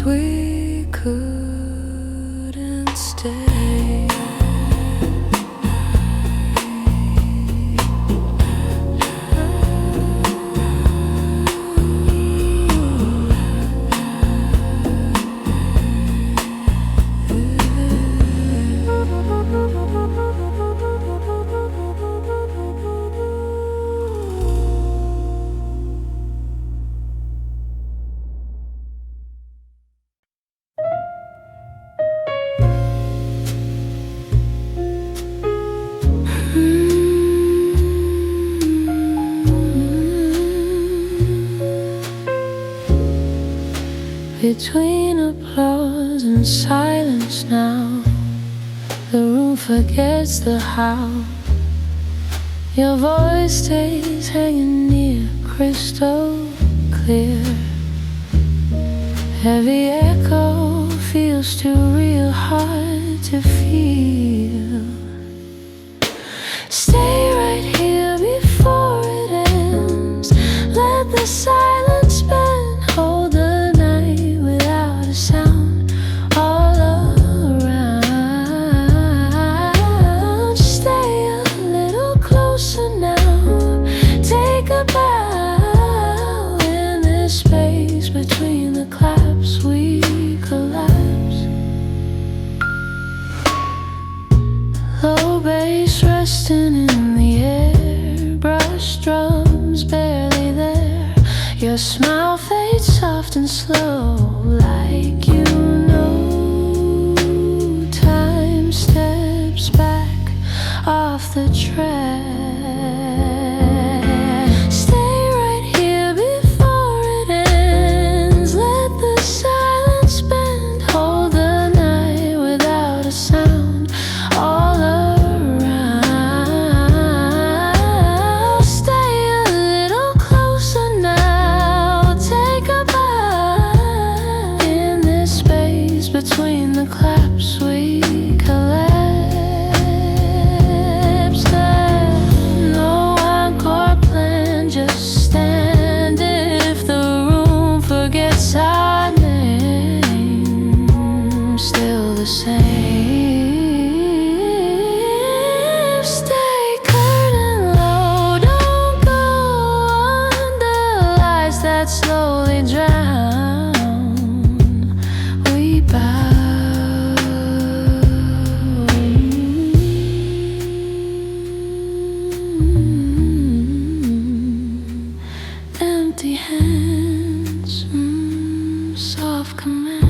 times we couldn't stay. Between applause and silence now, the room forgets the how. Your voice stays hanging near, crystal clear. Every echo feels too real, hard to feel. Stay right here before it ends. Let the silence bend, hold the night without a sound all around. Stay a little closer now. Take a bow in this space between the claps. We collapse. Low bass resting in the air, brush drums barely there. Your smile fades soft and slow, like you know. Time steps back off the track. Stay right here before it ends. Let the silence bend, hold the night without a sound all around. Stay a little closer now. Take a bow in this space between the claps. We collapse. There's no encore plan, just stand if the room forgets our name. Still the same. Stay curtain low, don't go under lights that slowly drown. We bow. Empty hands, soft commands.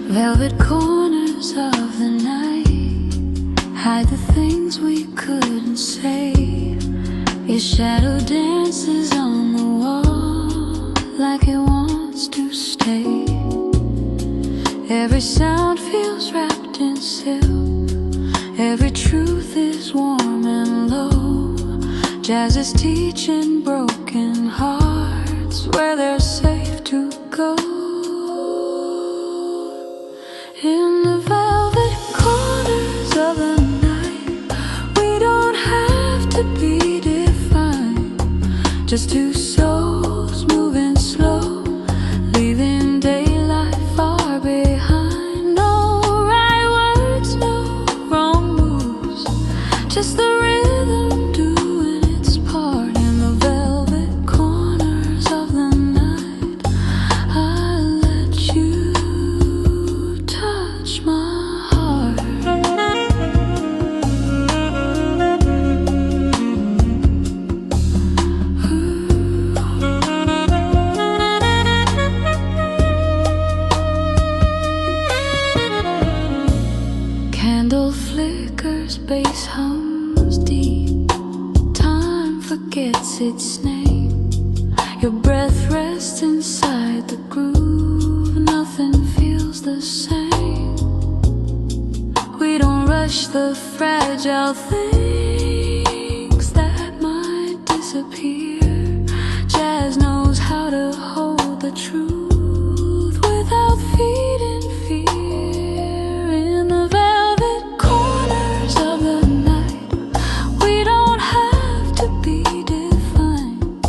Velvet corners of the night hide the things we couldn't say. Your shadow dances on the wall like it wants to stay. Every sound feels wrapped in silk. Every truth is warm and low. Jazz is teaching broken hearts where they're safe to go. In the velvet corners of the night, we don't have to be defined. Just two souls moving slow, leaving daylight far behind. No right words, no wrong moves, just the rhythm doing its part. In the velvet corners of the night, I let you touch my heart. Candle flickers, bass hums deep. Time forgets its name. Your breath rests inside the groove. Nothing feels the same. We don't rush crush the fragile things that might disappear. Jazz knows how to hold the truth without feeding fear. In the velvet corners of the night, we don't have to be defined,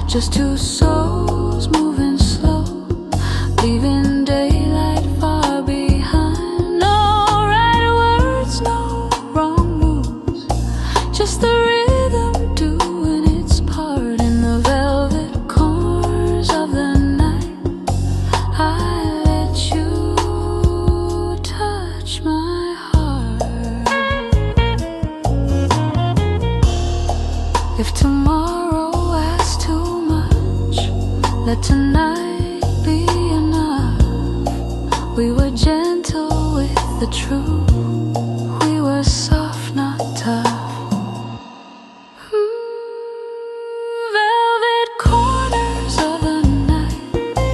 just two souls moving slow, leaving daylight far behind. No right words, no wrong moves, just the rhythm doing its part. In the velvet corners of the night, I let you touch my heart. If tomorrow asks too much, let tonight be enough. We were gentle with the truth, we were soft, not tough. Velvet corners of the night,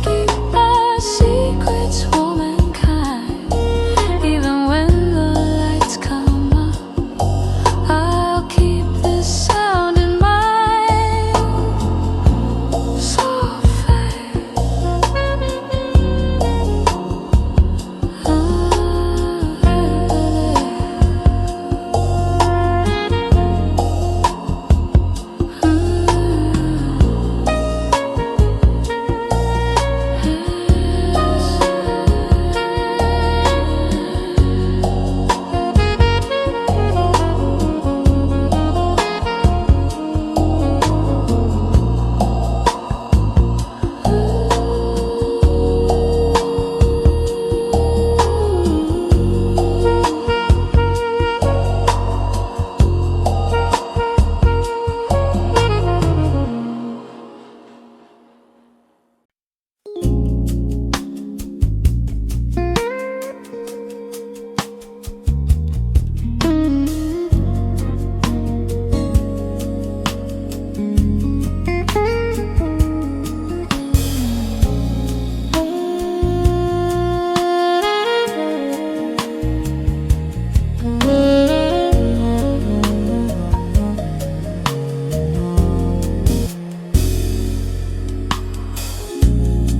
keep our secrets warm and kind. Even when the lights come up, I'll keep this sound in mind. So fair.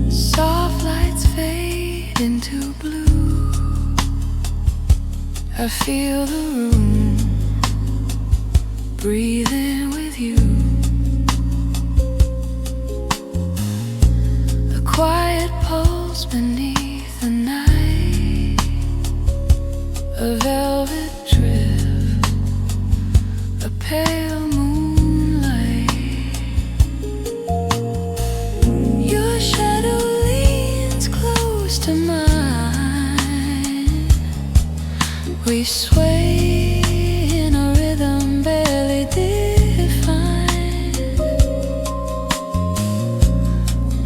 Soft lights fade into blue, I feel the room breathing with you. A quiet pulse beneath the night, a velvet drift, a pale moonlight. Your shadow leans close to mine, we sway in a rhythm barely defined.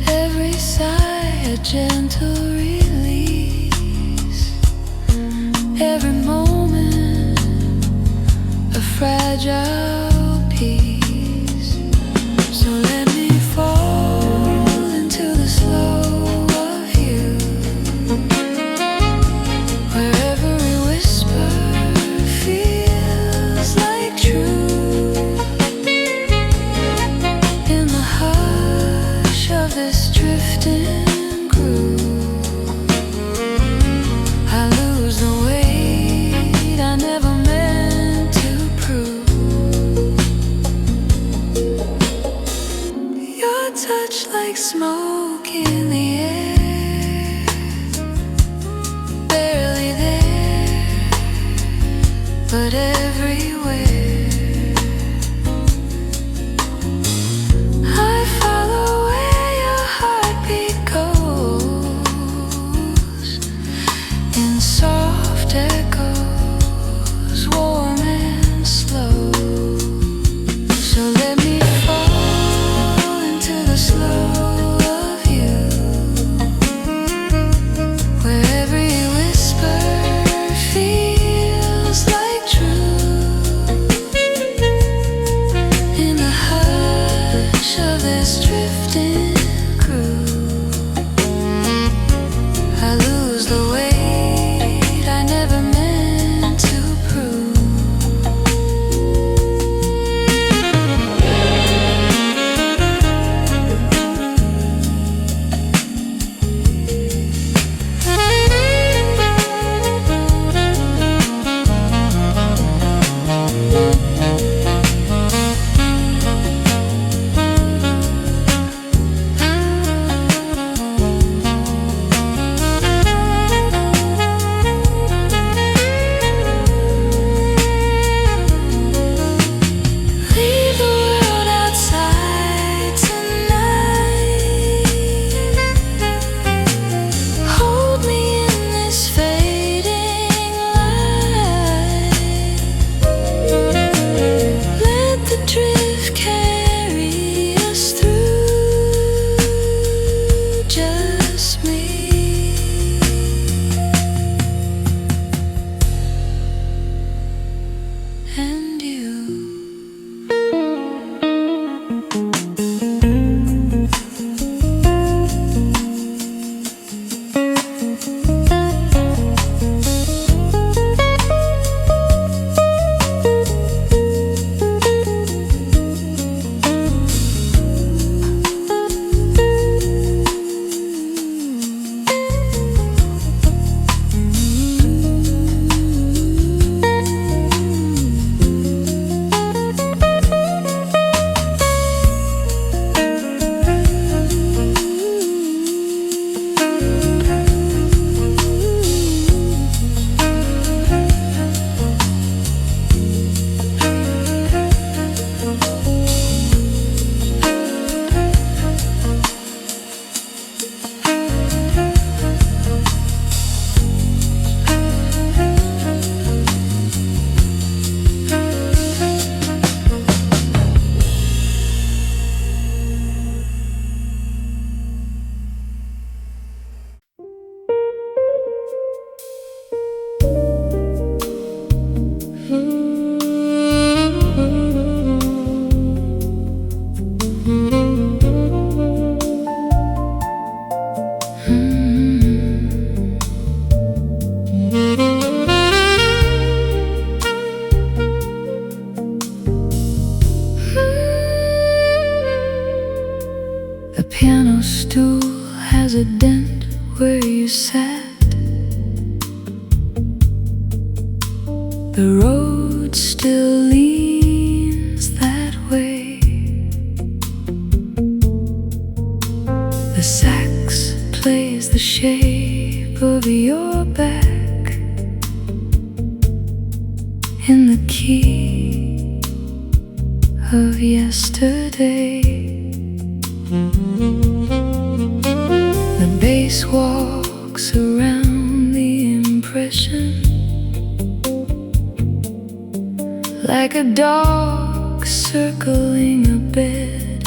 Every sigh a gentle release, every moment a fragile piece. So let me fall into the slow of you, where every whisper feels like truth. In the hush of this drifting groove, I lose the weight I never meant to prove. Your touch like smoke in the air, barely there, but everywhere. I follow where your heartbeat goes, in soft echoes, warm and slow. So let me fall into the slow of you, where every whisper feels like truth. The piano stool has a dent where you sat. The road still leans that way. The sax plays the shape of your back in the key of yesterday. The bass walks around the impression like a dog circling a bed.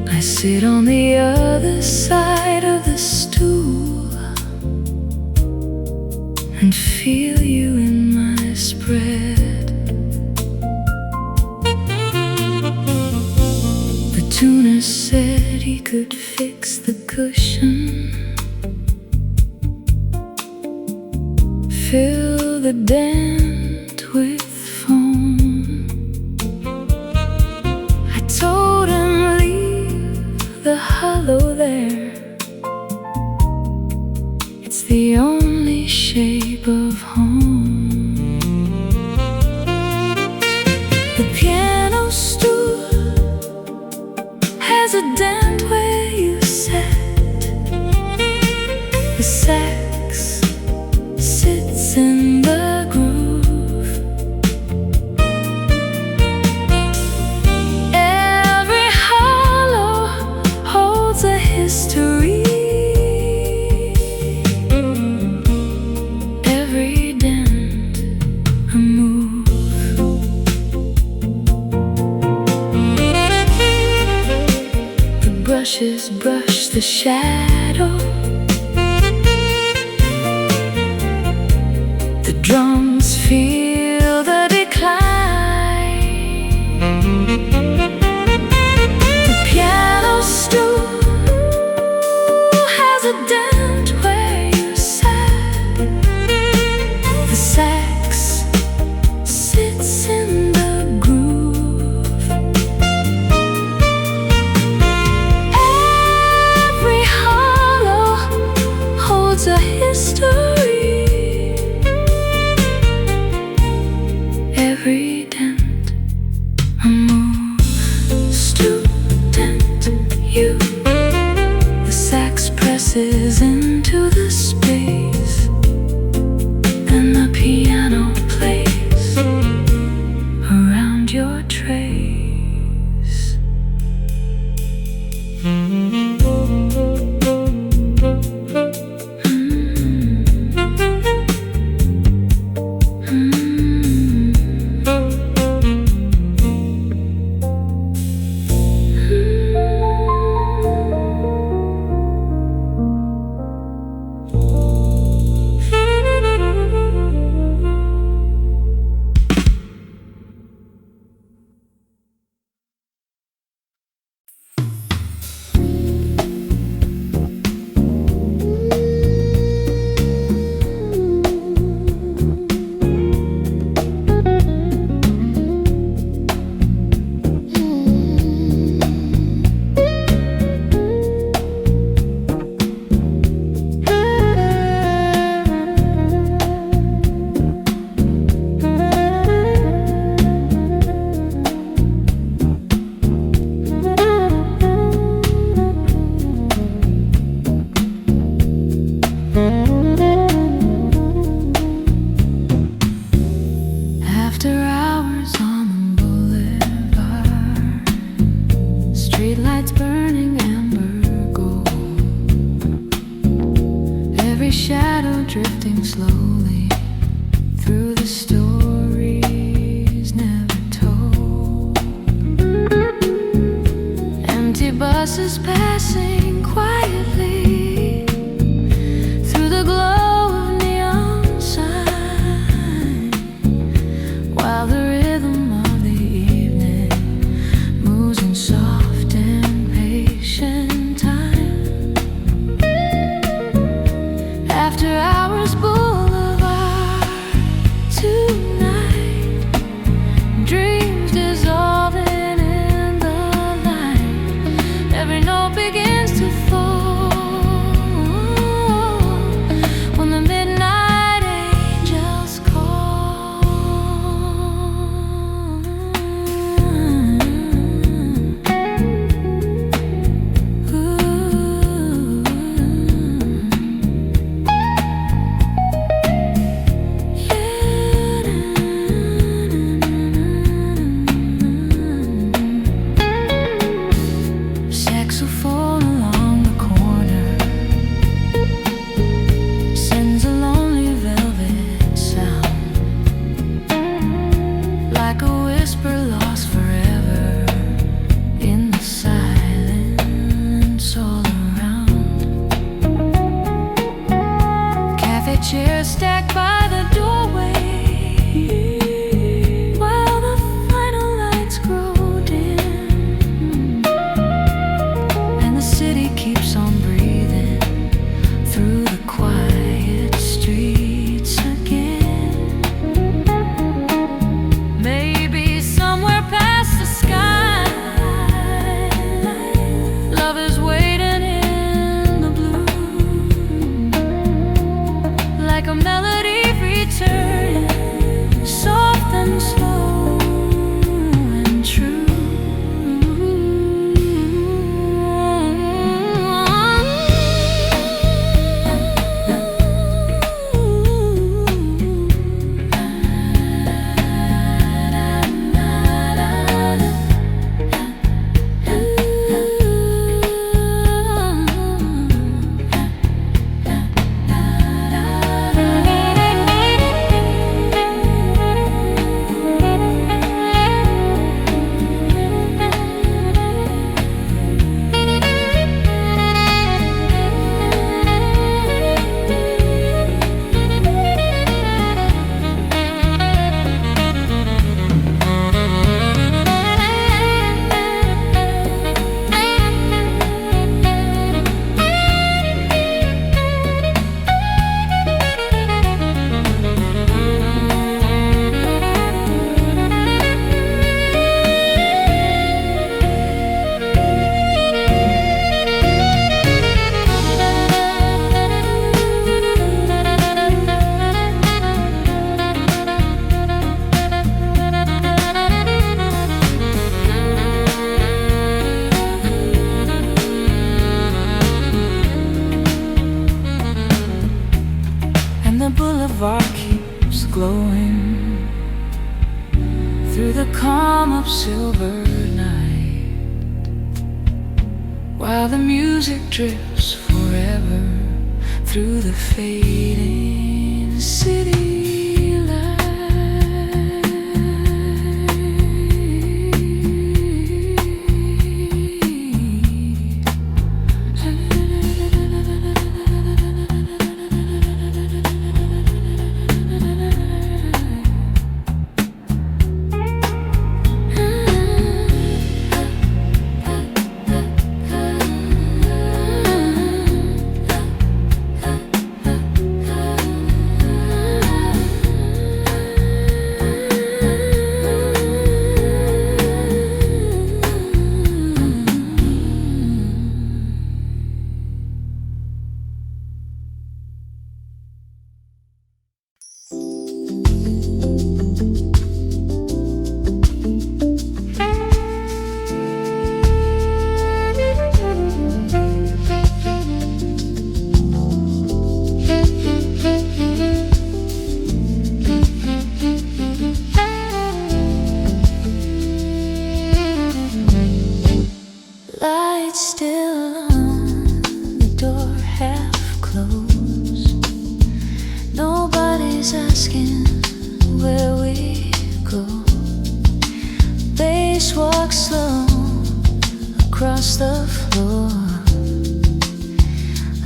I sit on the other side of the stool and feel you in my spread. The tuner said he could fix the cushion, fill the dent with foam. I told him leave the hollow there. It's the only shape of home. The piano stool has a dent where you sat. The sax sits in the groove. Every hollow holds a history. Every dent a move. The brushes brush the shadow. Drums feel the decline. The piano stool has a dent where you sat. The sax sits in the groove. Every hollow holds a history. Every dent a move. Student you. The sax presses into the space and the piano plays around your trace. drifting slowly through the stories never told. Empty buses passing quietly through the glow of neon glowing through the calm of silver night, while the music drifts forever through the fading city.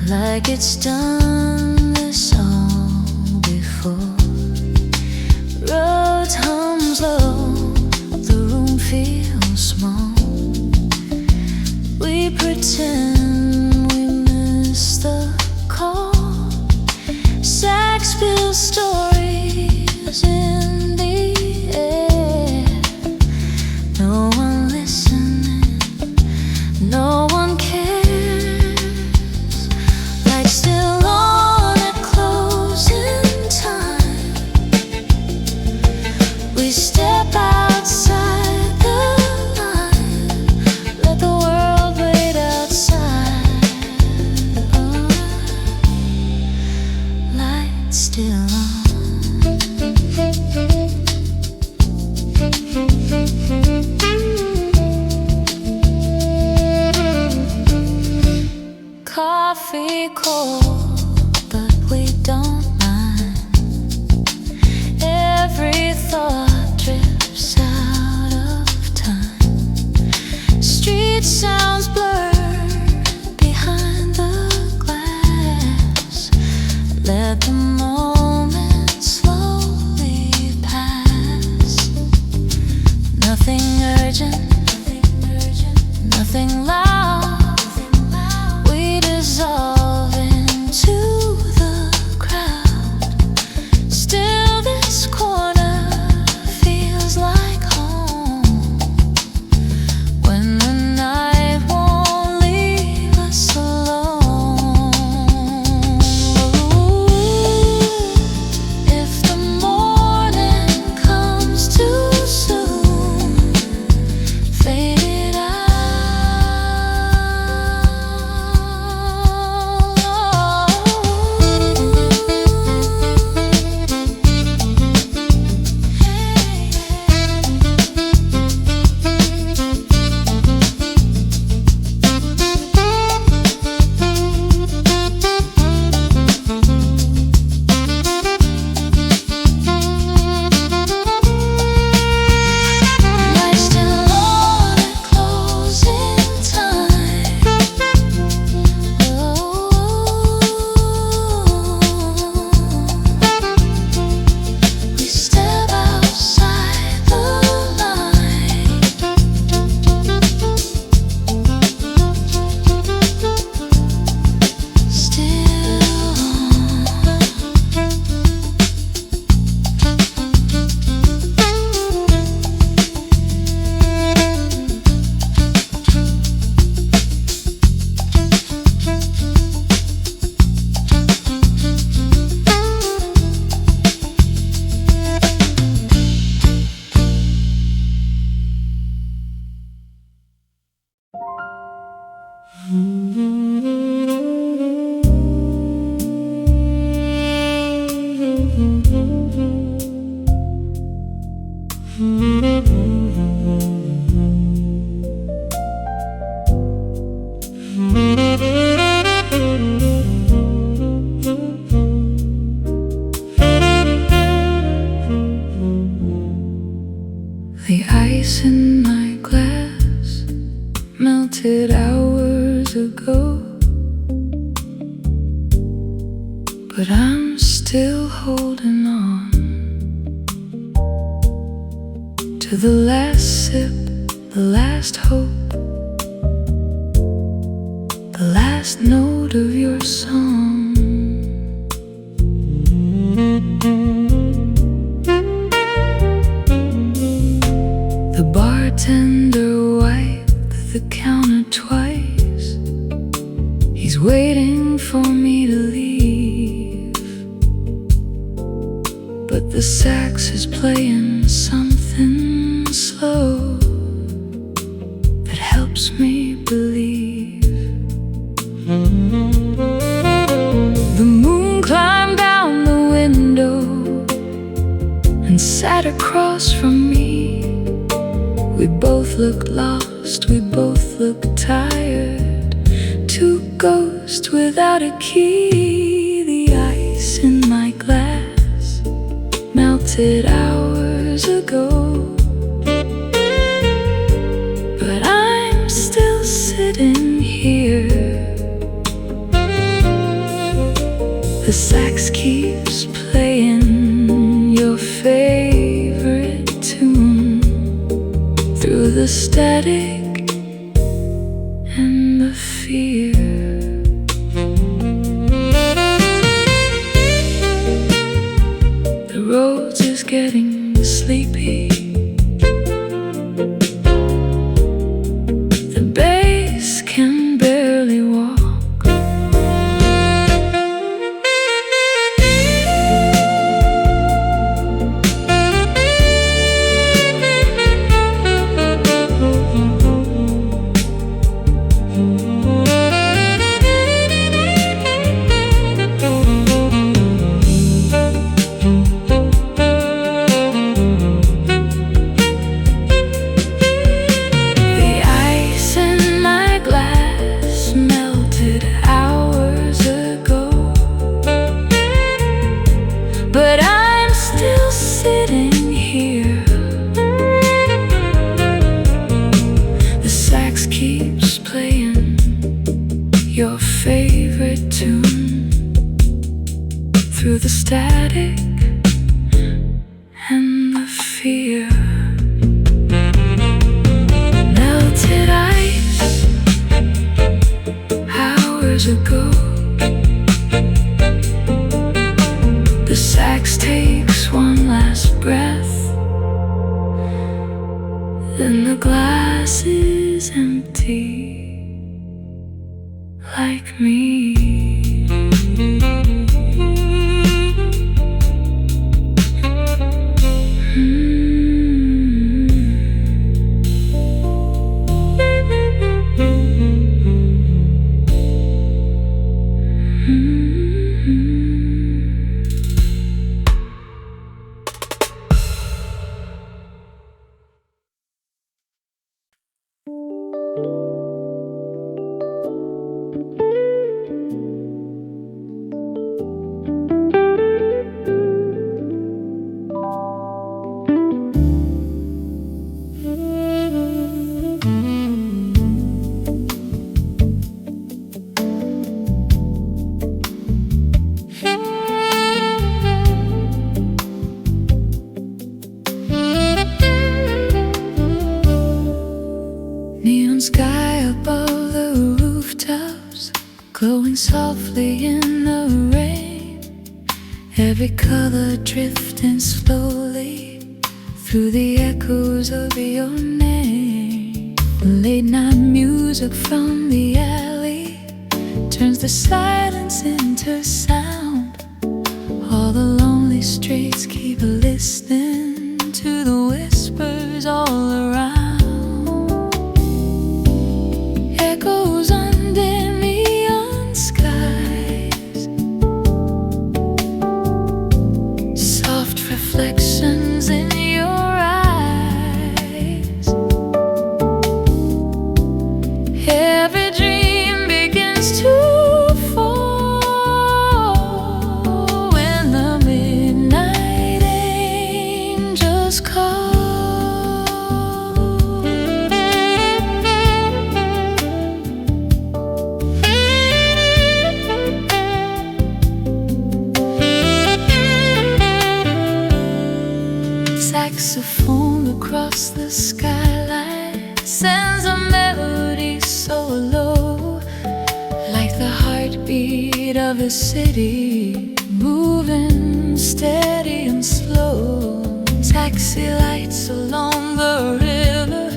Like it's done this all before. Rhodes hums low, the room feels small. We pretend we miss the call. Sax spills stories in the air. No one listening, no one cares. Still on at closing time, we step outside the line, let the world wait outside. Oh, lights still on. Coffee cold, but we don't mind. Every thought drifts out of time. Street sounds blurred behind the glass. Let the moment slowly pass. Nothing urgent, nothing loud. Dissolve into the crowd. Still this corner feels like home, when the night won't leave us alone. Ooh, if the morning comes too soon, fade it out. to the last sip, the last hope, the last note of your song. The bartender wiped the counter twice. He's waiting for me to leave, but the sax is playing something slow that helps me believe. The moon climbed down the window and sat across from me. We both looked lost, we both looked tired. Two ghosts without a key. The ice in my glass melted hours ago, but I'm still sitting here. The sax keeps playing your favorite tune through the static and the fear. The Rhodes is getting sleepy. The bass can barely walk. But I'm still sitting here. The sax keeps playing your favorite tune through the static and the fear. Melted ice hours ago. The sax takes one last breath, then the glass is empty, like me. Neon sky above the rooftops, glowing softly in the rain. Every color drifting slowly through the echoes of your name. Late night music from the alley turns the silence into sound. All the lonely streets keep listening to the whispers all around. Echoes under neon skies, soft reflections in your eyes. Every dream begins to fall when the midnight angels call. Saxophone across the skyline sends a melody so low, like the heartbeat of a city, moving steady and slow. Taxi lights along the river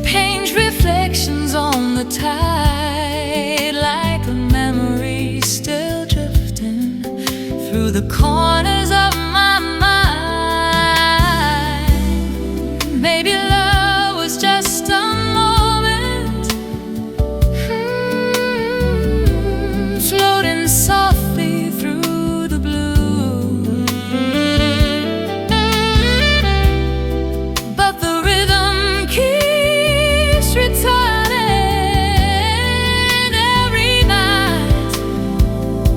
paint reflections on the tide, like a memory still drifting through the corners of my mind. Maybe love was just a moment, floating softly through the blue. But the rhythm keeps returning every night.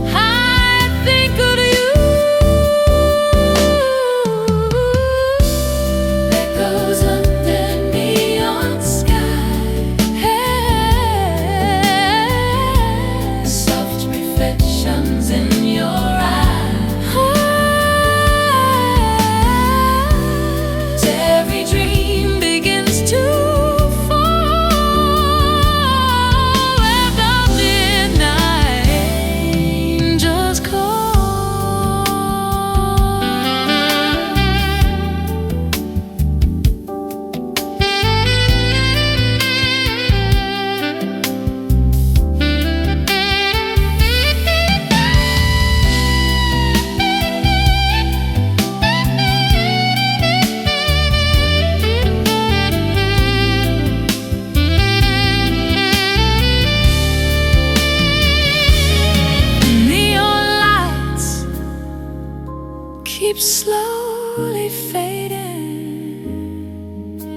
I think of you. Echoes under neon sky, soft reflections in your eyes. Every dream begins to fall where the midnight angels call. Neon lights keep slowly fading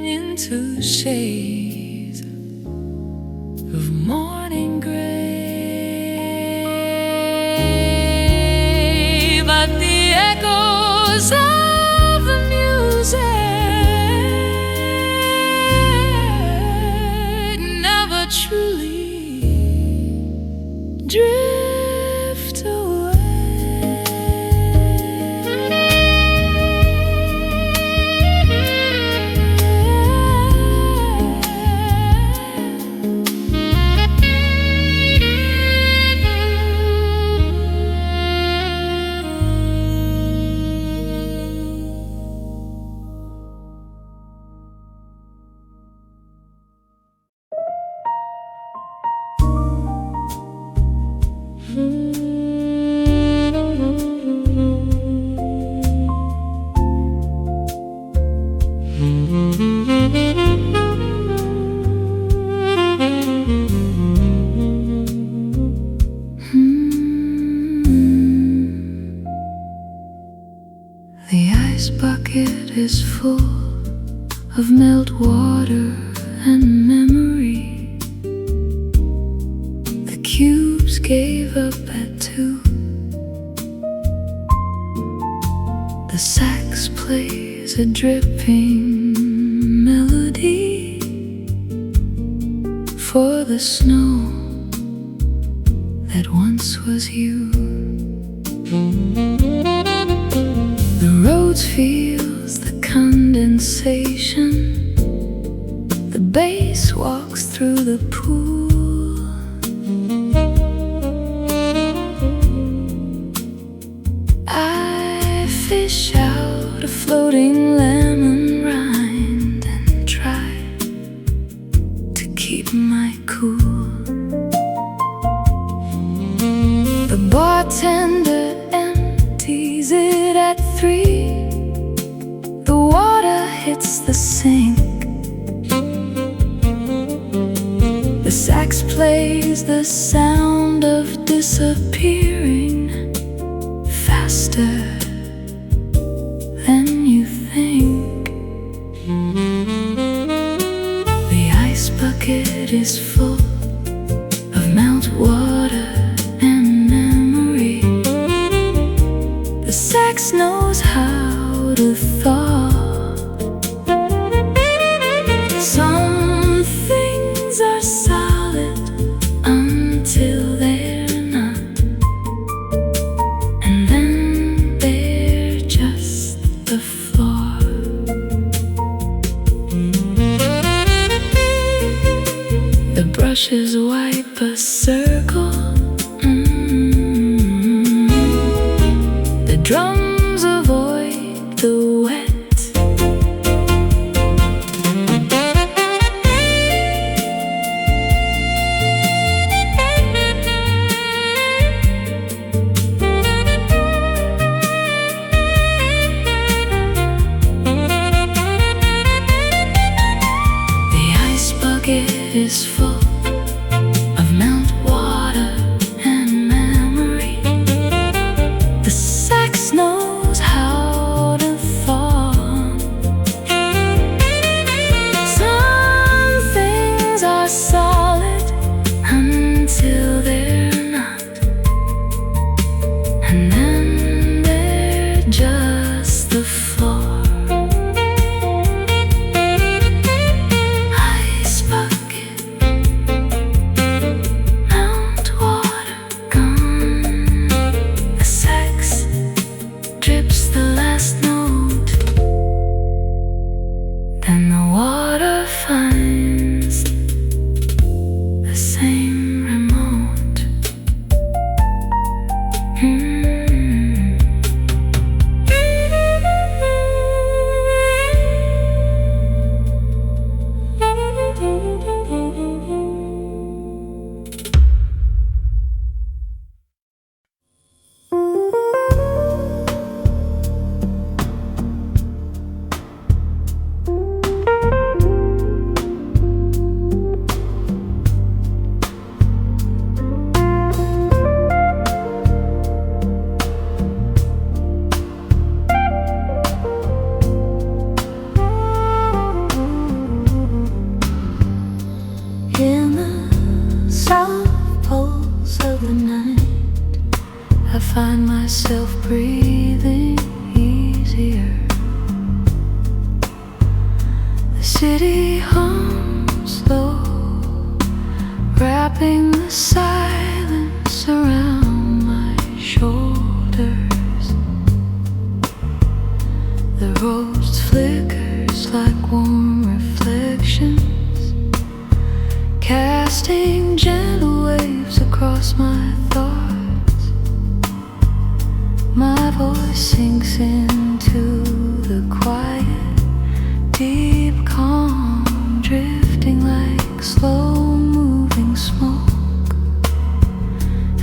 into shades of morning gray, but the echoes of the music never truly drift away. The ice bucket is full of melt water and memory. The cubes gave up at 2. The sax plays a dripping melody for the snow that once was you. The Rhodes feels the condensation. The bass walks through the pool. I fish out a floating lemon rind and try to keep my cool. The bartender empties it at 3. The water hits the sink. The sax plays the sound of disappearing faster than you think. The ice bucket is full of melt water and memory. The sax knows how to thaw. Some things are solid until they're not, and then they're just the floor. is full of melt water and memory. The sex knows how to fawn. Some things are solid until they're not, and then they're just the floor. Ice bucket, melt water gone. The sex drips the last note, then the water finds the same remote. In the soft pulse of the night, I find myself breathing easier. The city hums low, wrapping the silence around my shoulders. The roads flickers like warm reflections, casting gentle waves across my thoughts. My voice sinks into the quiet, deep calm, drifting like slow-moving smoke.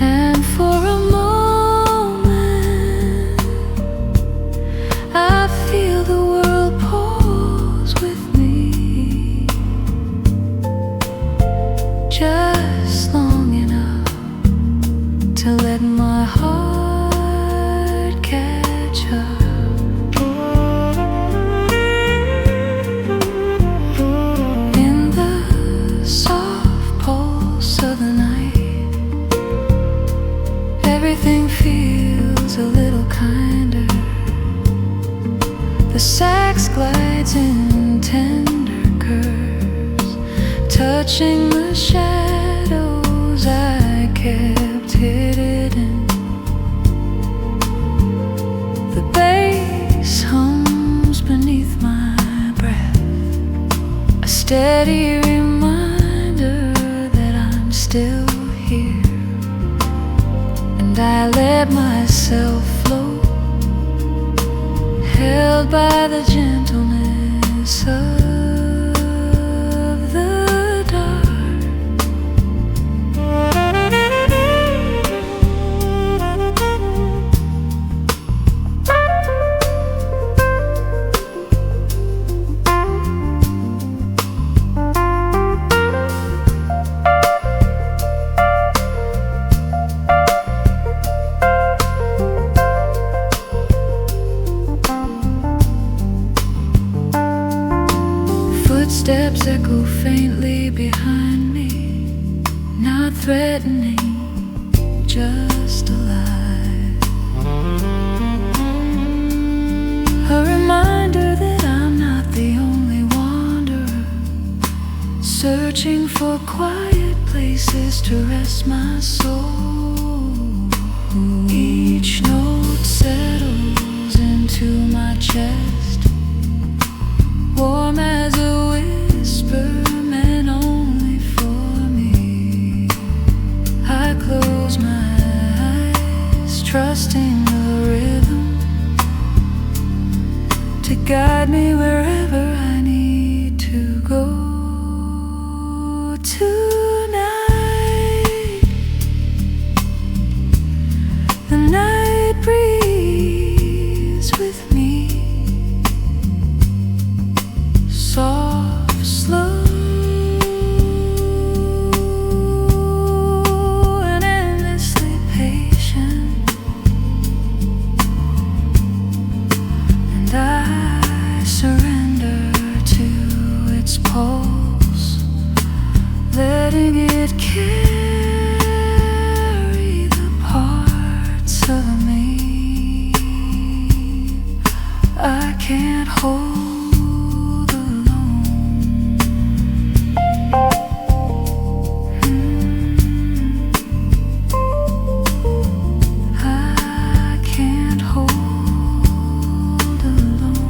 And for a moment, I feel the world pause with me, just long enough to let my heart catch up. In the soft pulse of the night, everything feels a little kinder. The sax glides in tender curves, touching the shadows I kept hidden. The bass hums beneath my breath, a steady reminder that I'm still here. And I let myself float, held by the gentleness of the dark. Footsteps echo faintly behind me, not threatening, just alive. A reminder that I'm not the only wanderer, searching for quiet places to rest my soul. Each note settles into my chest, warm as a whisper meant only for me. I close my eyes, trusting the rhythm to guide me wherever I need to go. Tonight, the night breeze with me, soft, slow I can't hold alone. I can't hold alone.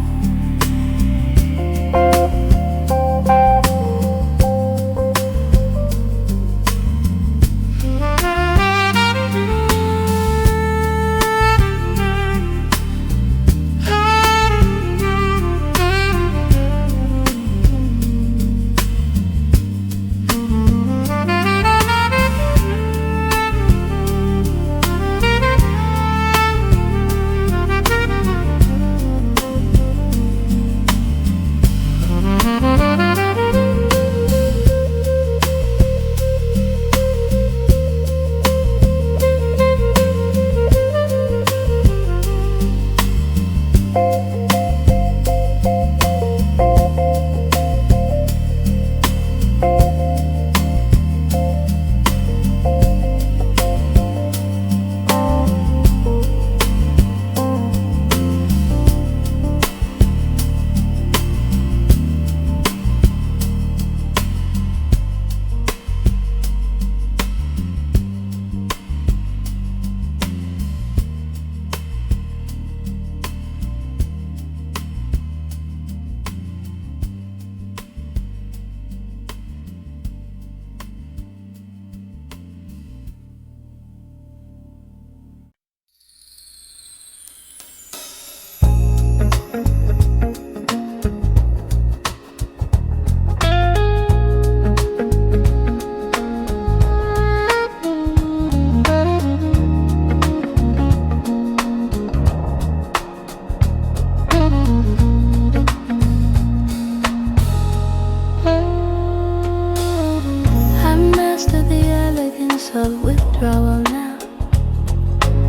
Of withdrawal now,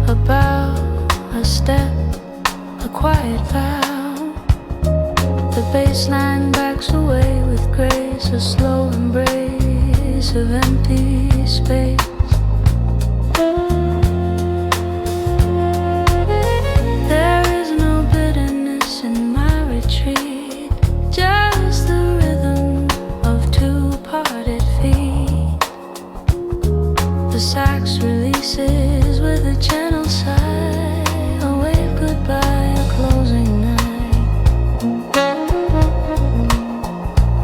a bow, a step, a quiet vow. The baseline backs away with grace, a slow embrace of empty space. There is no bitterness in my retreat, just the rhythm of two parted feet. The sax releases with a gentle sigh, a wave goodbye, a closing night.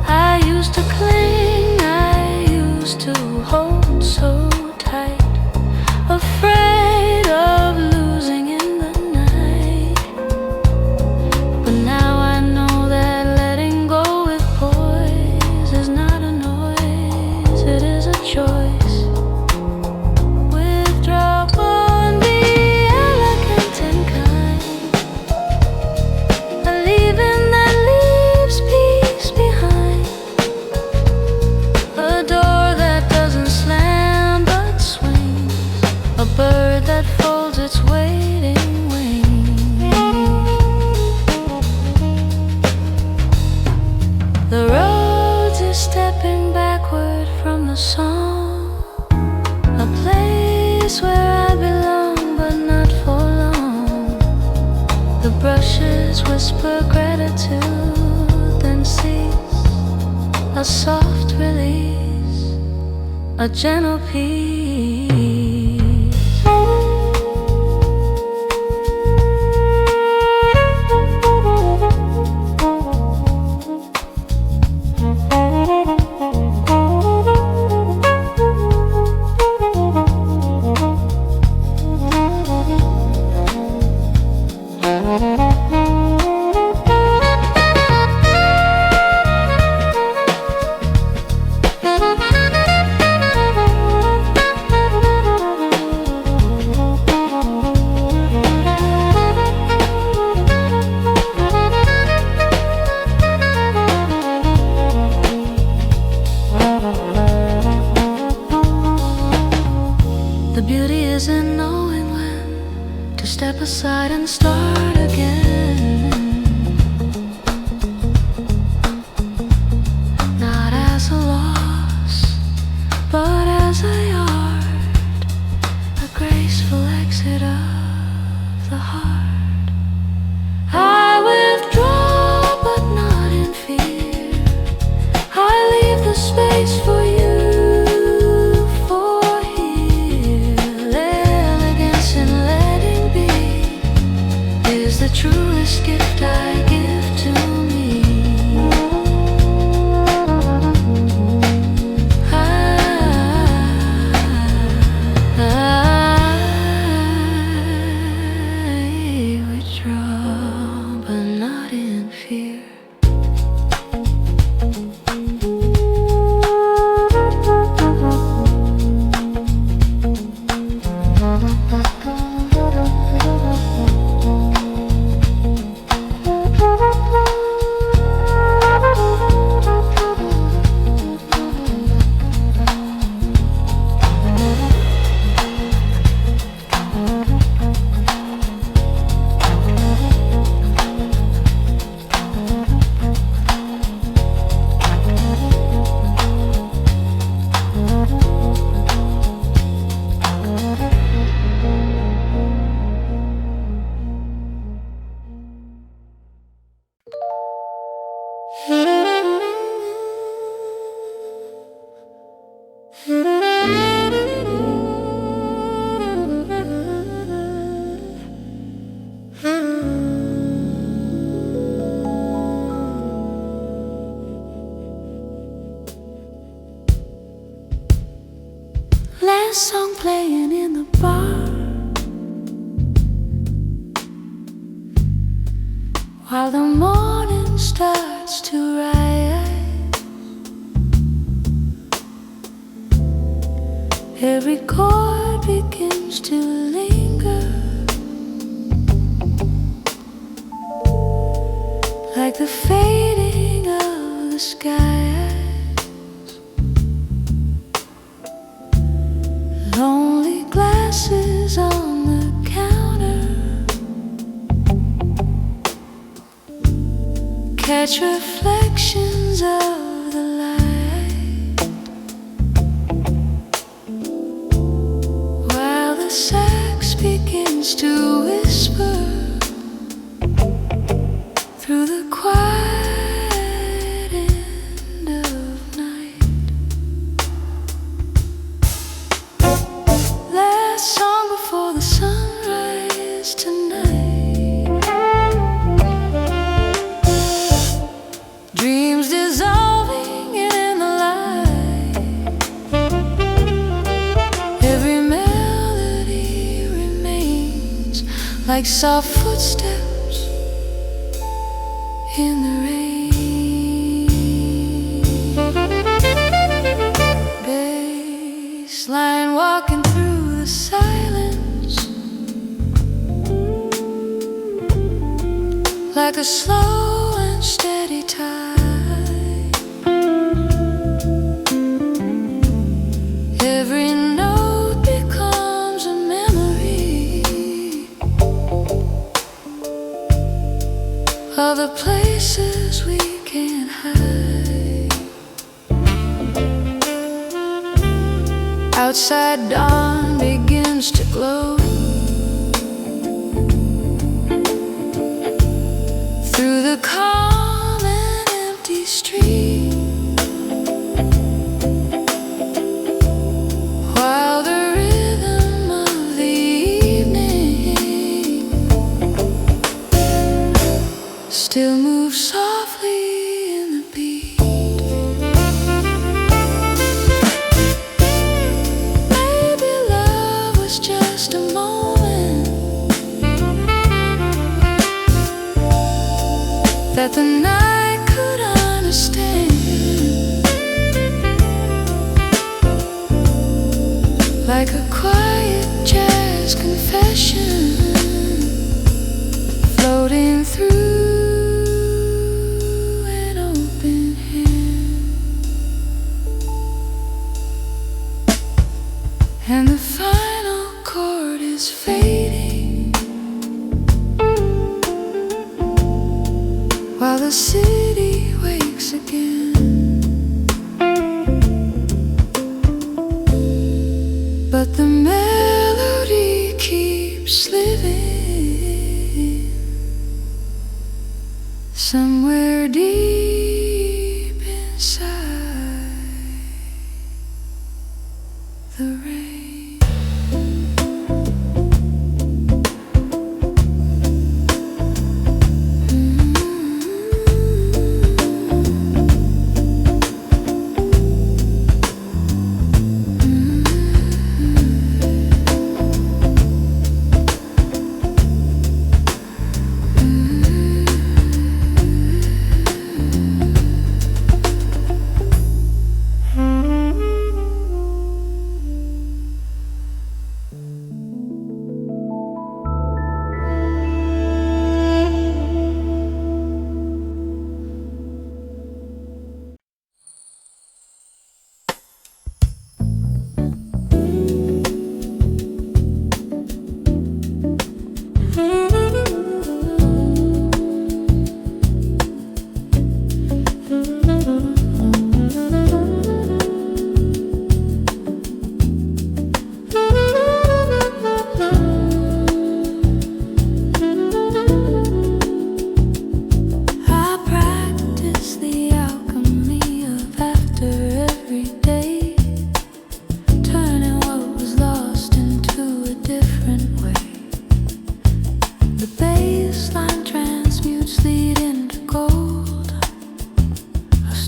I used to cling, I used to hold so tight, afraid of losing in the night. But now I know that letting go with poise is not a noise, it is a choice. The Rhodes is stepping backward from the song, a place where I belong but not for long. The brushes whisper gratitude, then cease, a soft release, a gentle peace. last song playing in the bar, while the morning starts to rise. Every chord begins to linger, like the fading of the skies. Lonely glasses on the counter catch reflections of the light, while the sax begins to whisper through the quiet end of night. Last song before the sunrise tonight. Dreams dissolving in the light. Every melody remains like soft footsteps in the rain. Bassline walking through the silence, like a slow and steady tide. Every note becomes a memory of the places we can't hide. Outside dawn begins to glow through the calm and empty street, while the rhythm of the evening still moves softly in the beat. Maybe love was just a moment that the night could understand, like a quiet jazz confession floating through an open hand. And the final chord is fading, while the city wakes again. But the melody keeps living somewhere deep inside the rain.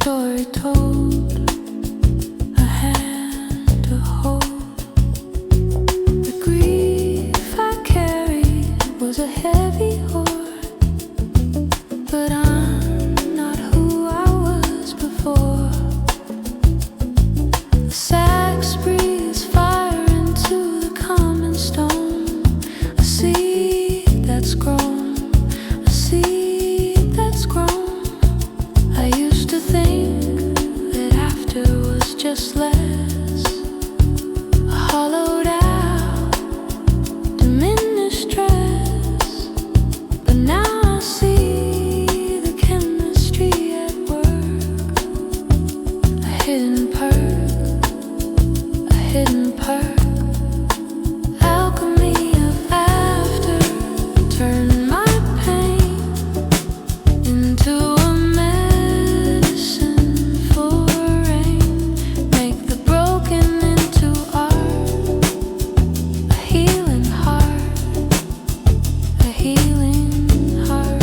story told, a hand to hold. but I'm not who I was before. The sax breathes fire into the common stone. A seed that's grown, a seed that's grown. I used to think that after was just less, a hollowed out, diminished stress. But now I see the chemistry at work, a hidden perk, a hidden perk. Alchemy of after, turn my pain into a medicine for rain. Make the broken into art, a healing heart, a healing heart.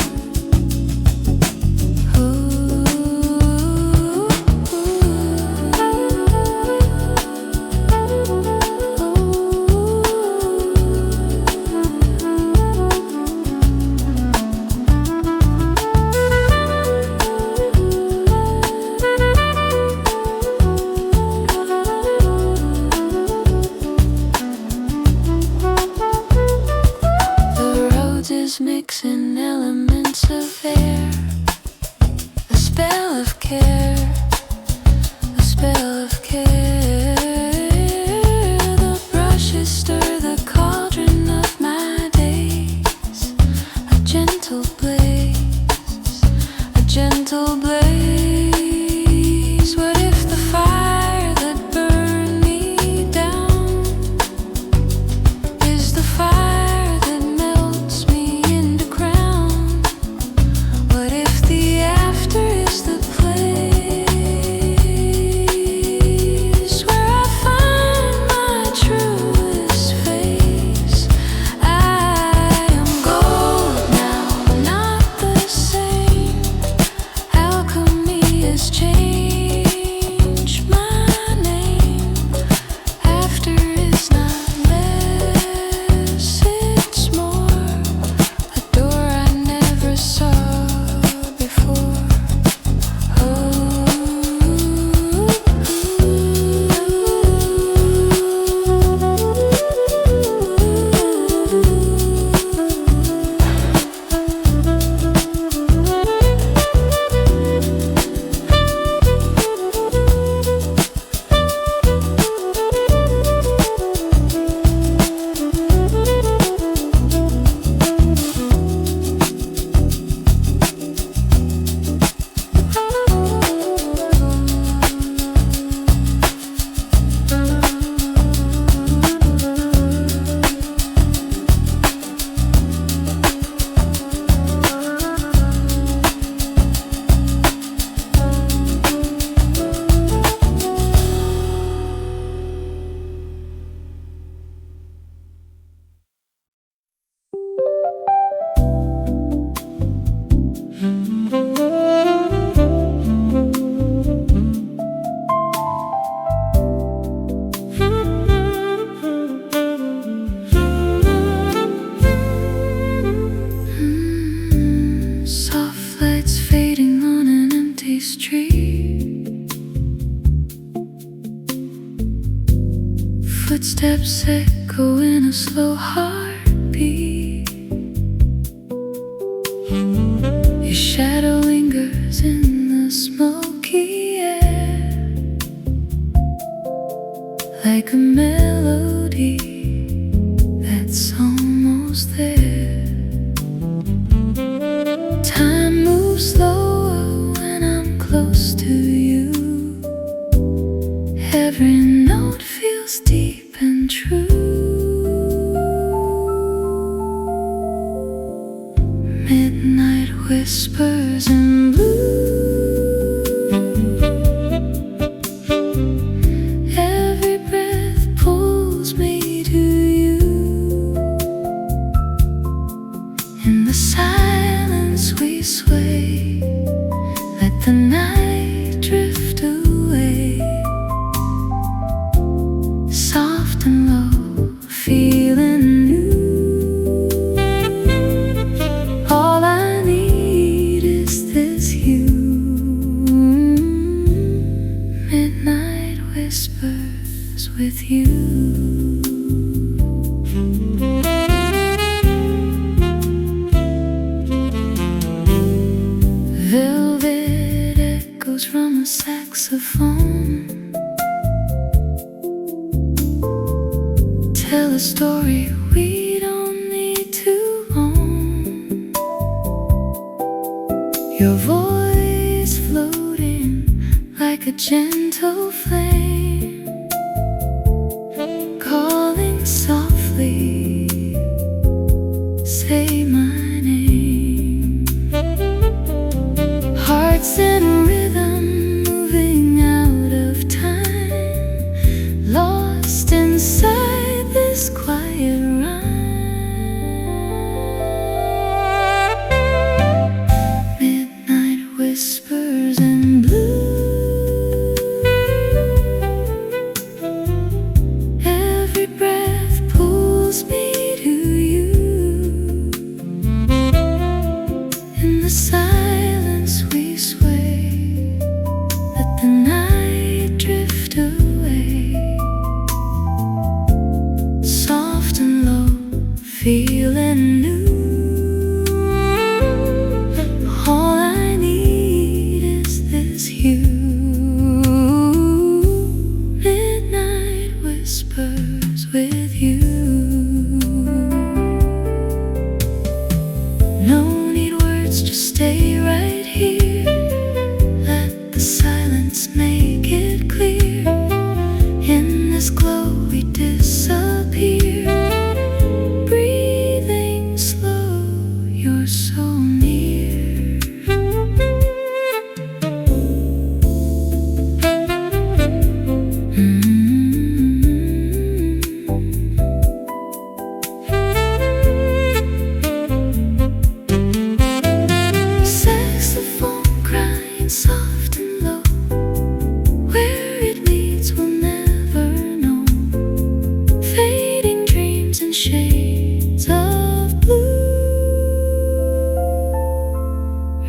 The Rhodes is mixing elements of air, a spell of care, a spell of care. The brushes stir the cauldron of my days, a gentle blaze, a gentle blaze. What if the fire that burned me down is the fire that melts me into crown? What if the after is the place where I find my truest face? I am gold now, not the same. Alchemy has changed my name. After is not less, it's more. A door I never saw before. Soft lights fading on an empty street. Footsteps echo in a slow heartbeat. Your shadow lingers in the smoky air, like a melody that's almost there. Time moves slower when I'm close to you. Every note feels deep and true. Midnight whispers in blue. Every breath pulls me Velvet echoes from a saxophone tell a story we don't need to own. Your voice floating like a gentle flame, calling softly, say my name. Hearts in rhythm, moving out of time, lost inside this quiet rhyme. Midnight whispers in blue, every breath pulls me to you. In the silence we sway, let the night drift away. Soft and low, feeling new. All I need is this hue. Midnight whispers with you. No need words, just stay right here. Let the silence make it clear. In this glow we disappear. Breathing slow, you're so near. Saxophone crying soft and low, where it leads we'll never know. Fading dreams and shades of blue.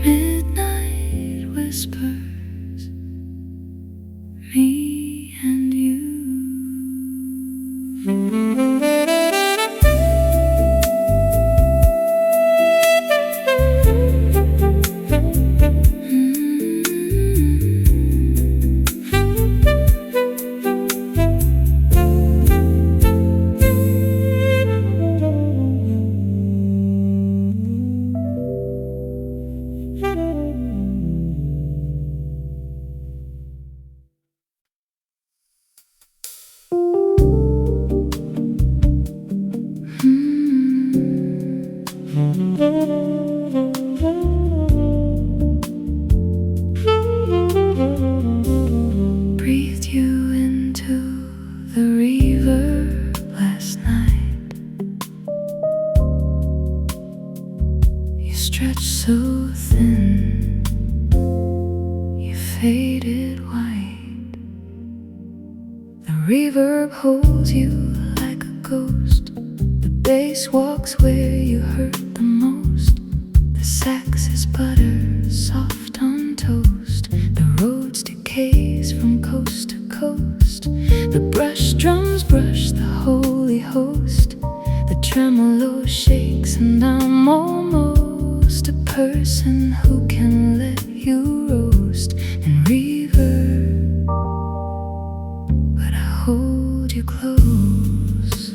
Midnight whispers, me and you. Breathed you into the reverb last night. You stretched so thin, you faded white. The reverb holds you like a ghost. The bass walks where you hurt the most. The sax is butter, soft on toast. The Rhodes decays from coast to coast. The brush drums brush the holy host. The tremolo shakes and I'm almost a person who can let you roast and reverb, but I hold you close.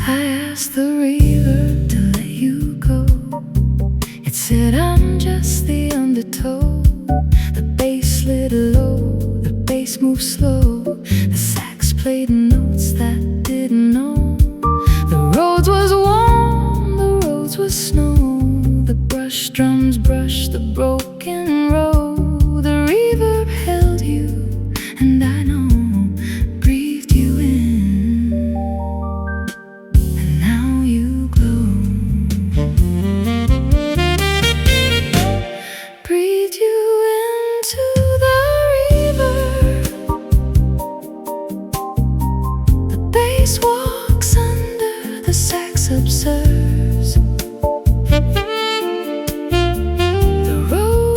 I asked the reverb to let you go. It said I'm just the undertow. The bass slid low, the bass moved slow. The sax played notes that didn't know. The Rhodes was warm, the Rhodes was snow. The brush drums brushed the broken row. The reverb held you, and I know, breathed you in, and now you glow. Breathed you into the reverb. The bass walks under, the sax observes. The road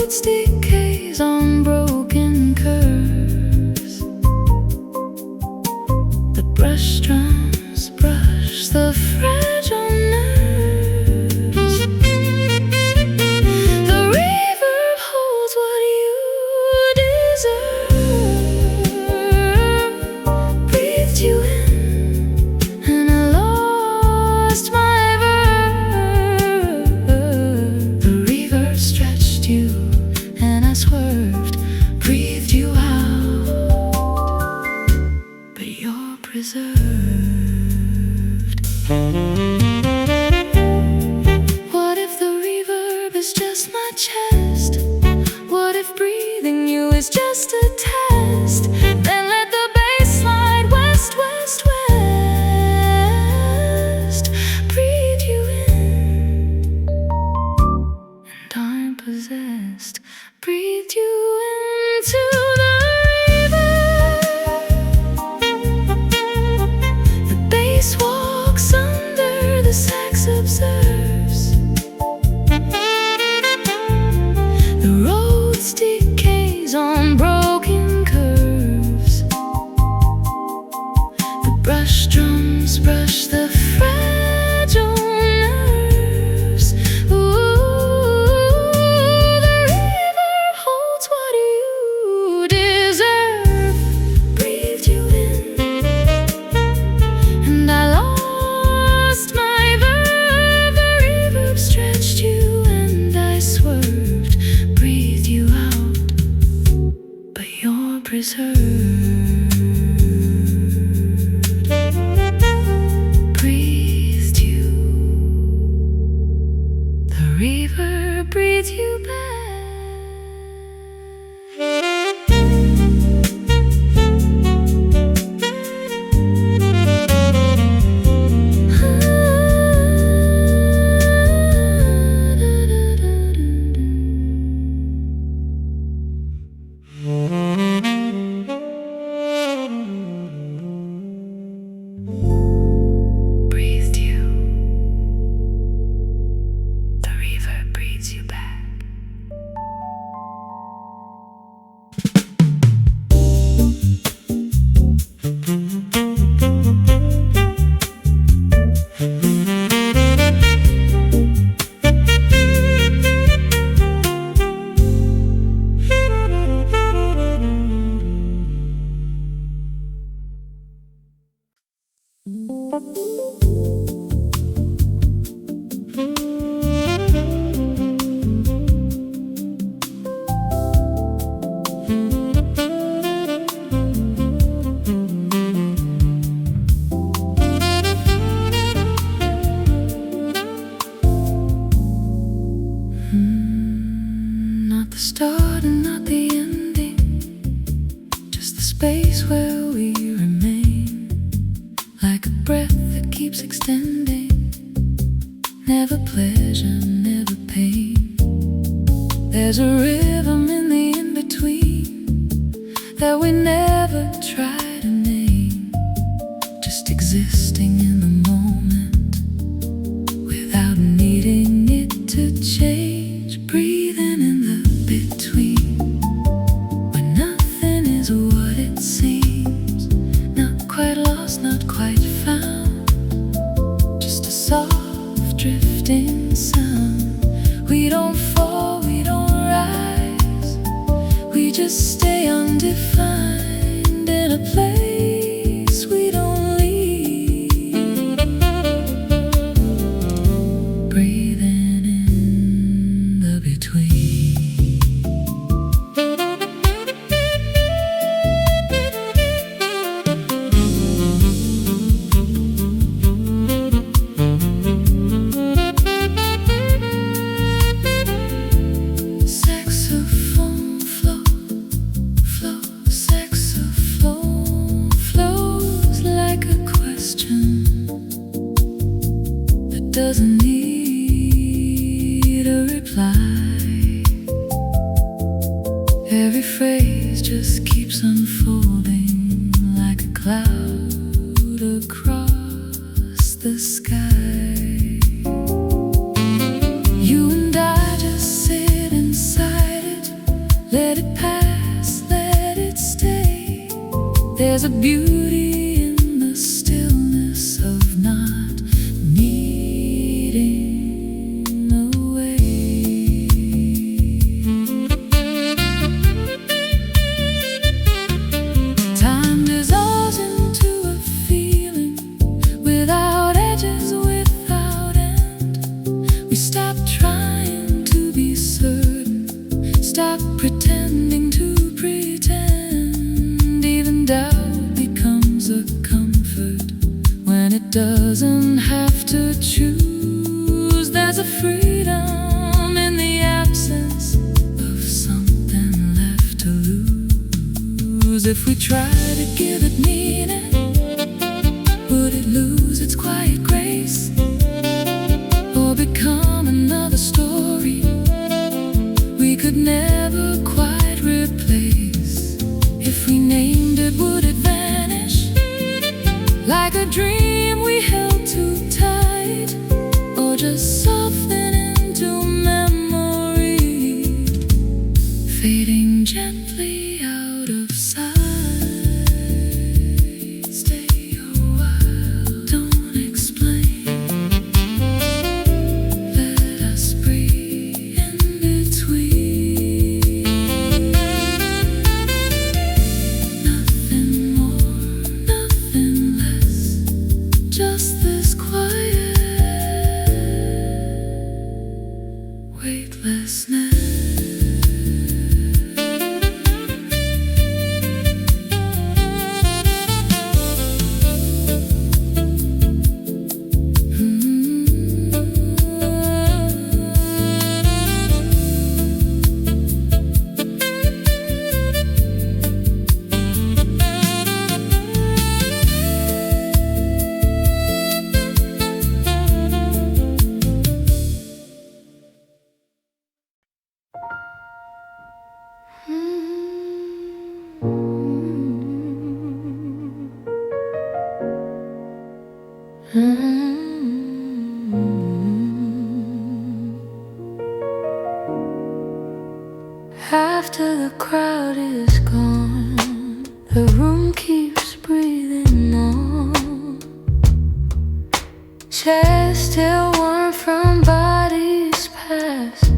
breathe you back. Breathed you. The river breathes you back. Not the start and not the ending, just the space where we remain, like a breath that keeps extending, never pleasure, never pain. There's a rhythm in the in-between that we never try to name, just existing in the moment without needing it to change, breathing in the between, where nothing is what it seems, not quite lost, not quite found, just a soft drifting sound. We don't fall, we don't rise, we just stay undefined in a place we don't leave, breathing in the between. Saxophone flow, flow, saxophone flows like a question that doesn't need a reply. Every phrase just keeps unfolding like a cloud across the sky. You and I just sit inside it, let it pass, let it stay. There's a beauty in the stillness of not needing a way. Time dissolves into a feeling without edges, without end. We stop trying to be certain, stop pretending to pretend. Even doubt becomes a comfort when it doesn't have to choose. There's a freedom in the absence of something left to lose. If we try to give it meaning, would it lose its quiet grace, or become another story we could never quite replace? If we named it, would it vanish like a dream we held too tight, or just soften into memory, fading gently out of sight? Stay a while, don't explain, let us breathe in between. Nothing more, nothing less, just this quiet weightlessness. after the crowd is gone, the room keeps breathing on. Chairs still warm from bodies past,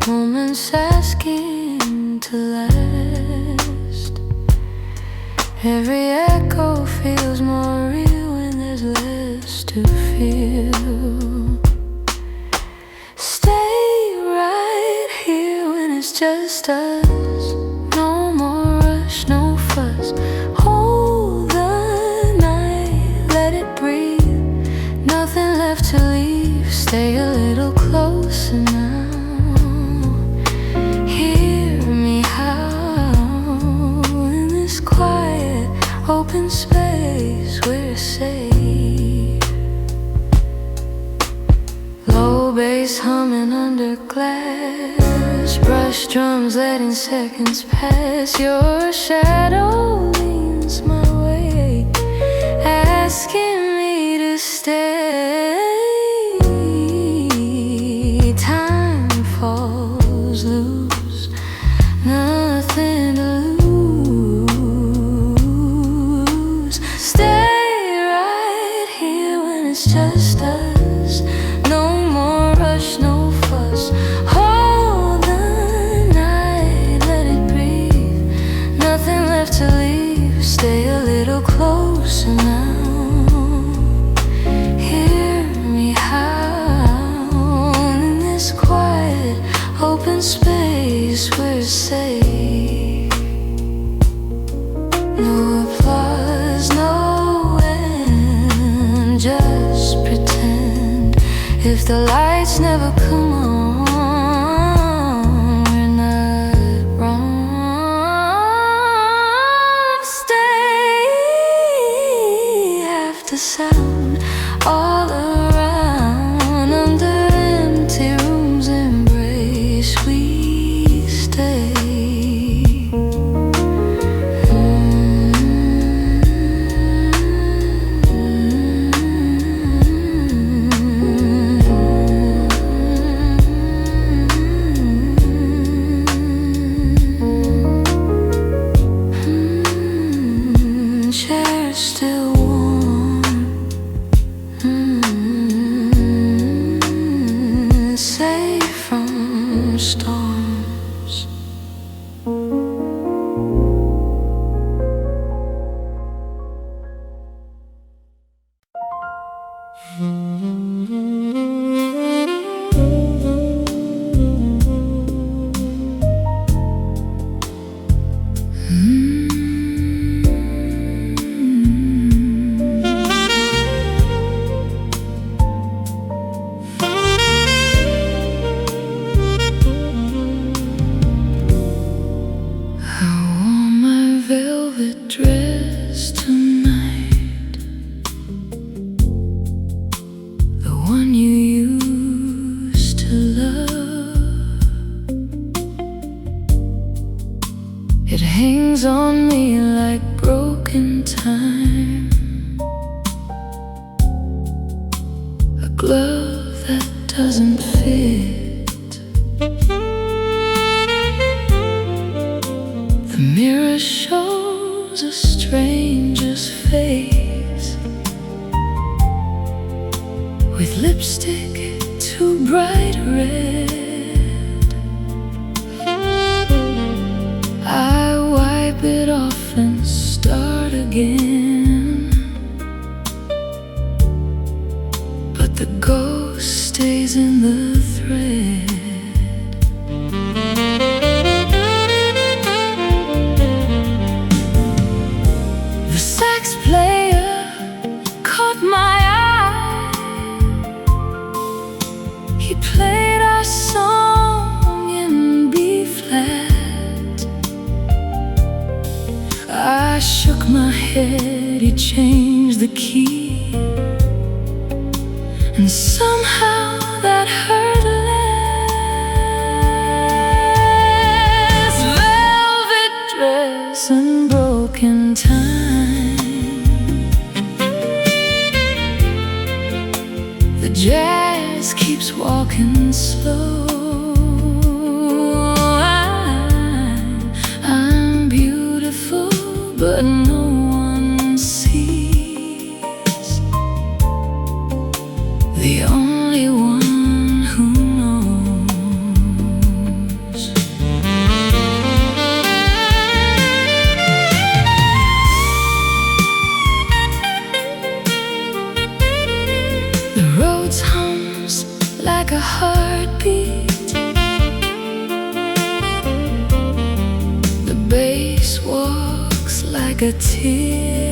moments asking to last. Every echo feels more real when there's less to feel. Stay right here when it's just us. No more rush, no fuss. Hold the night, let it breathe. Nothing left to leave. Stay a little closer now. Hear me howl in this quiet, open space. We're safe. Low bass humming under glass, brush drums letting seconds pass. Your shadow leans my way, asking me to stay. Time falls loose, nothing to lose. Stay right here when it's just us. No more rush, no fuss. Hold the night, let it breathe. Nothing left to leave. Stay a little closer now. Hear me howl in this quiet, open space. We're safe. No applause, no end. Just pretend. If the lights never come on, we're not wrong. Stay after sound all around. Under empty rooms embrace, we stay. Chairs still warm, safe from storms. I wore my velvet dress tonight, the one you used to love. It hangs on me like broken time, a glove that doesn't fit. The mirror shows a stranger's face, with lipstick too bright red. I wipe it off and start again, but the ghost stays in the thread. The sax player caught my eye. He played our song in B flat. I shook my head, he changed the key, and somehow that hurt less. Velvet dress and broken time, the jazz keeps walking slow. but no one sees. The only one who knows. The road hums like a heartbeat. The bass walks like a tear.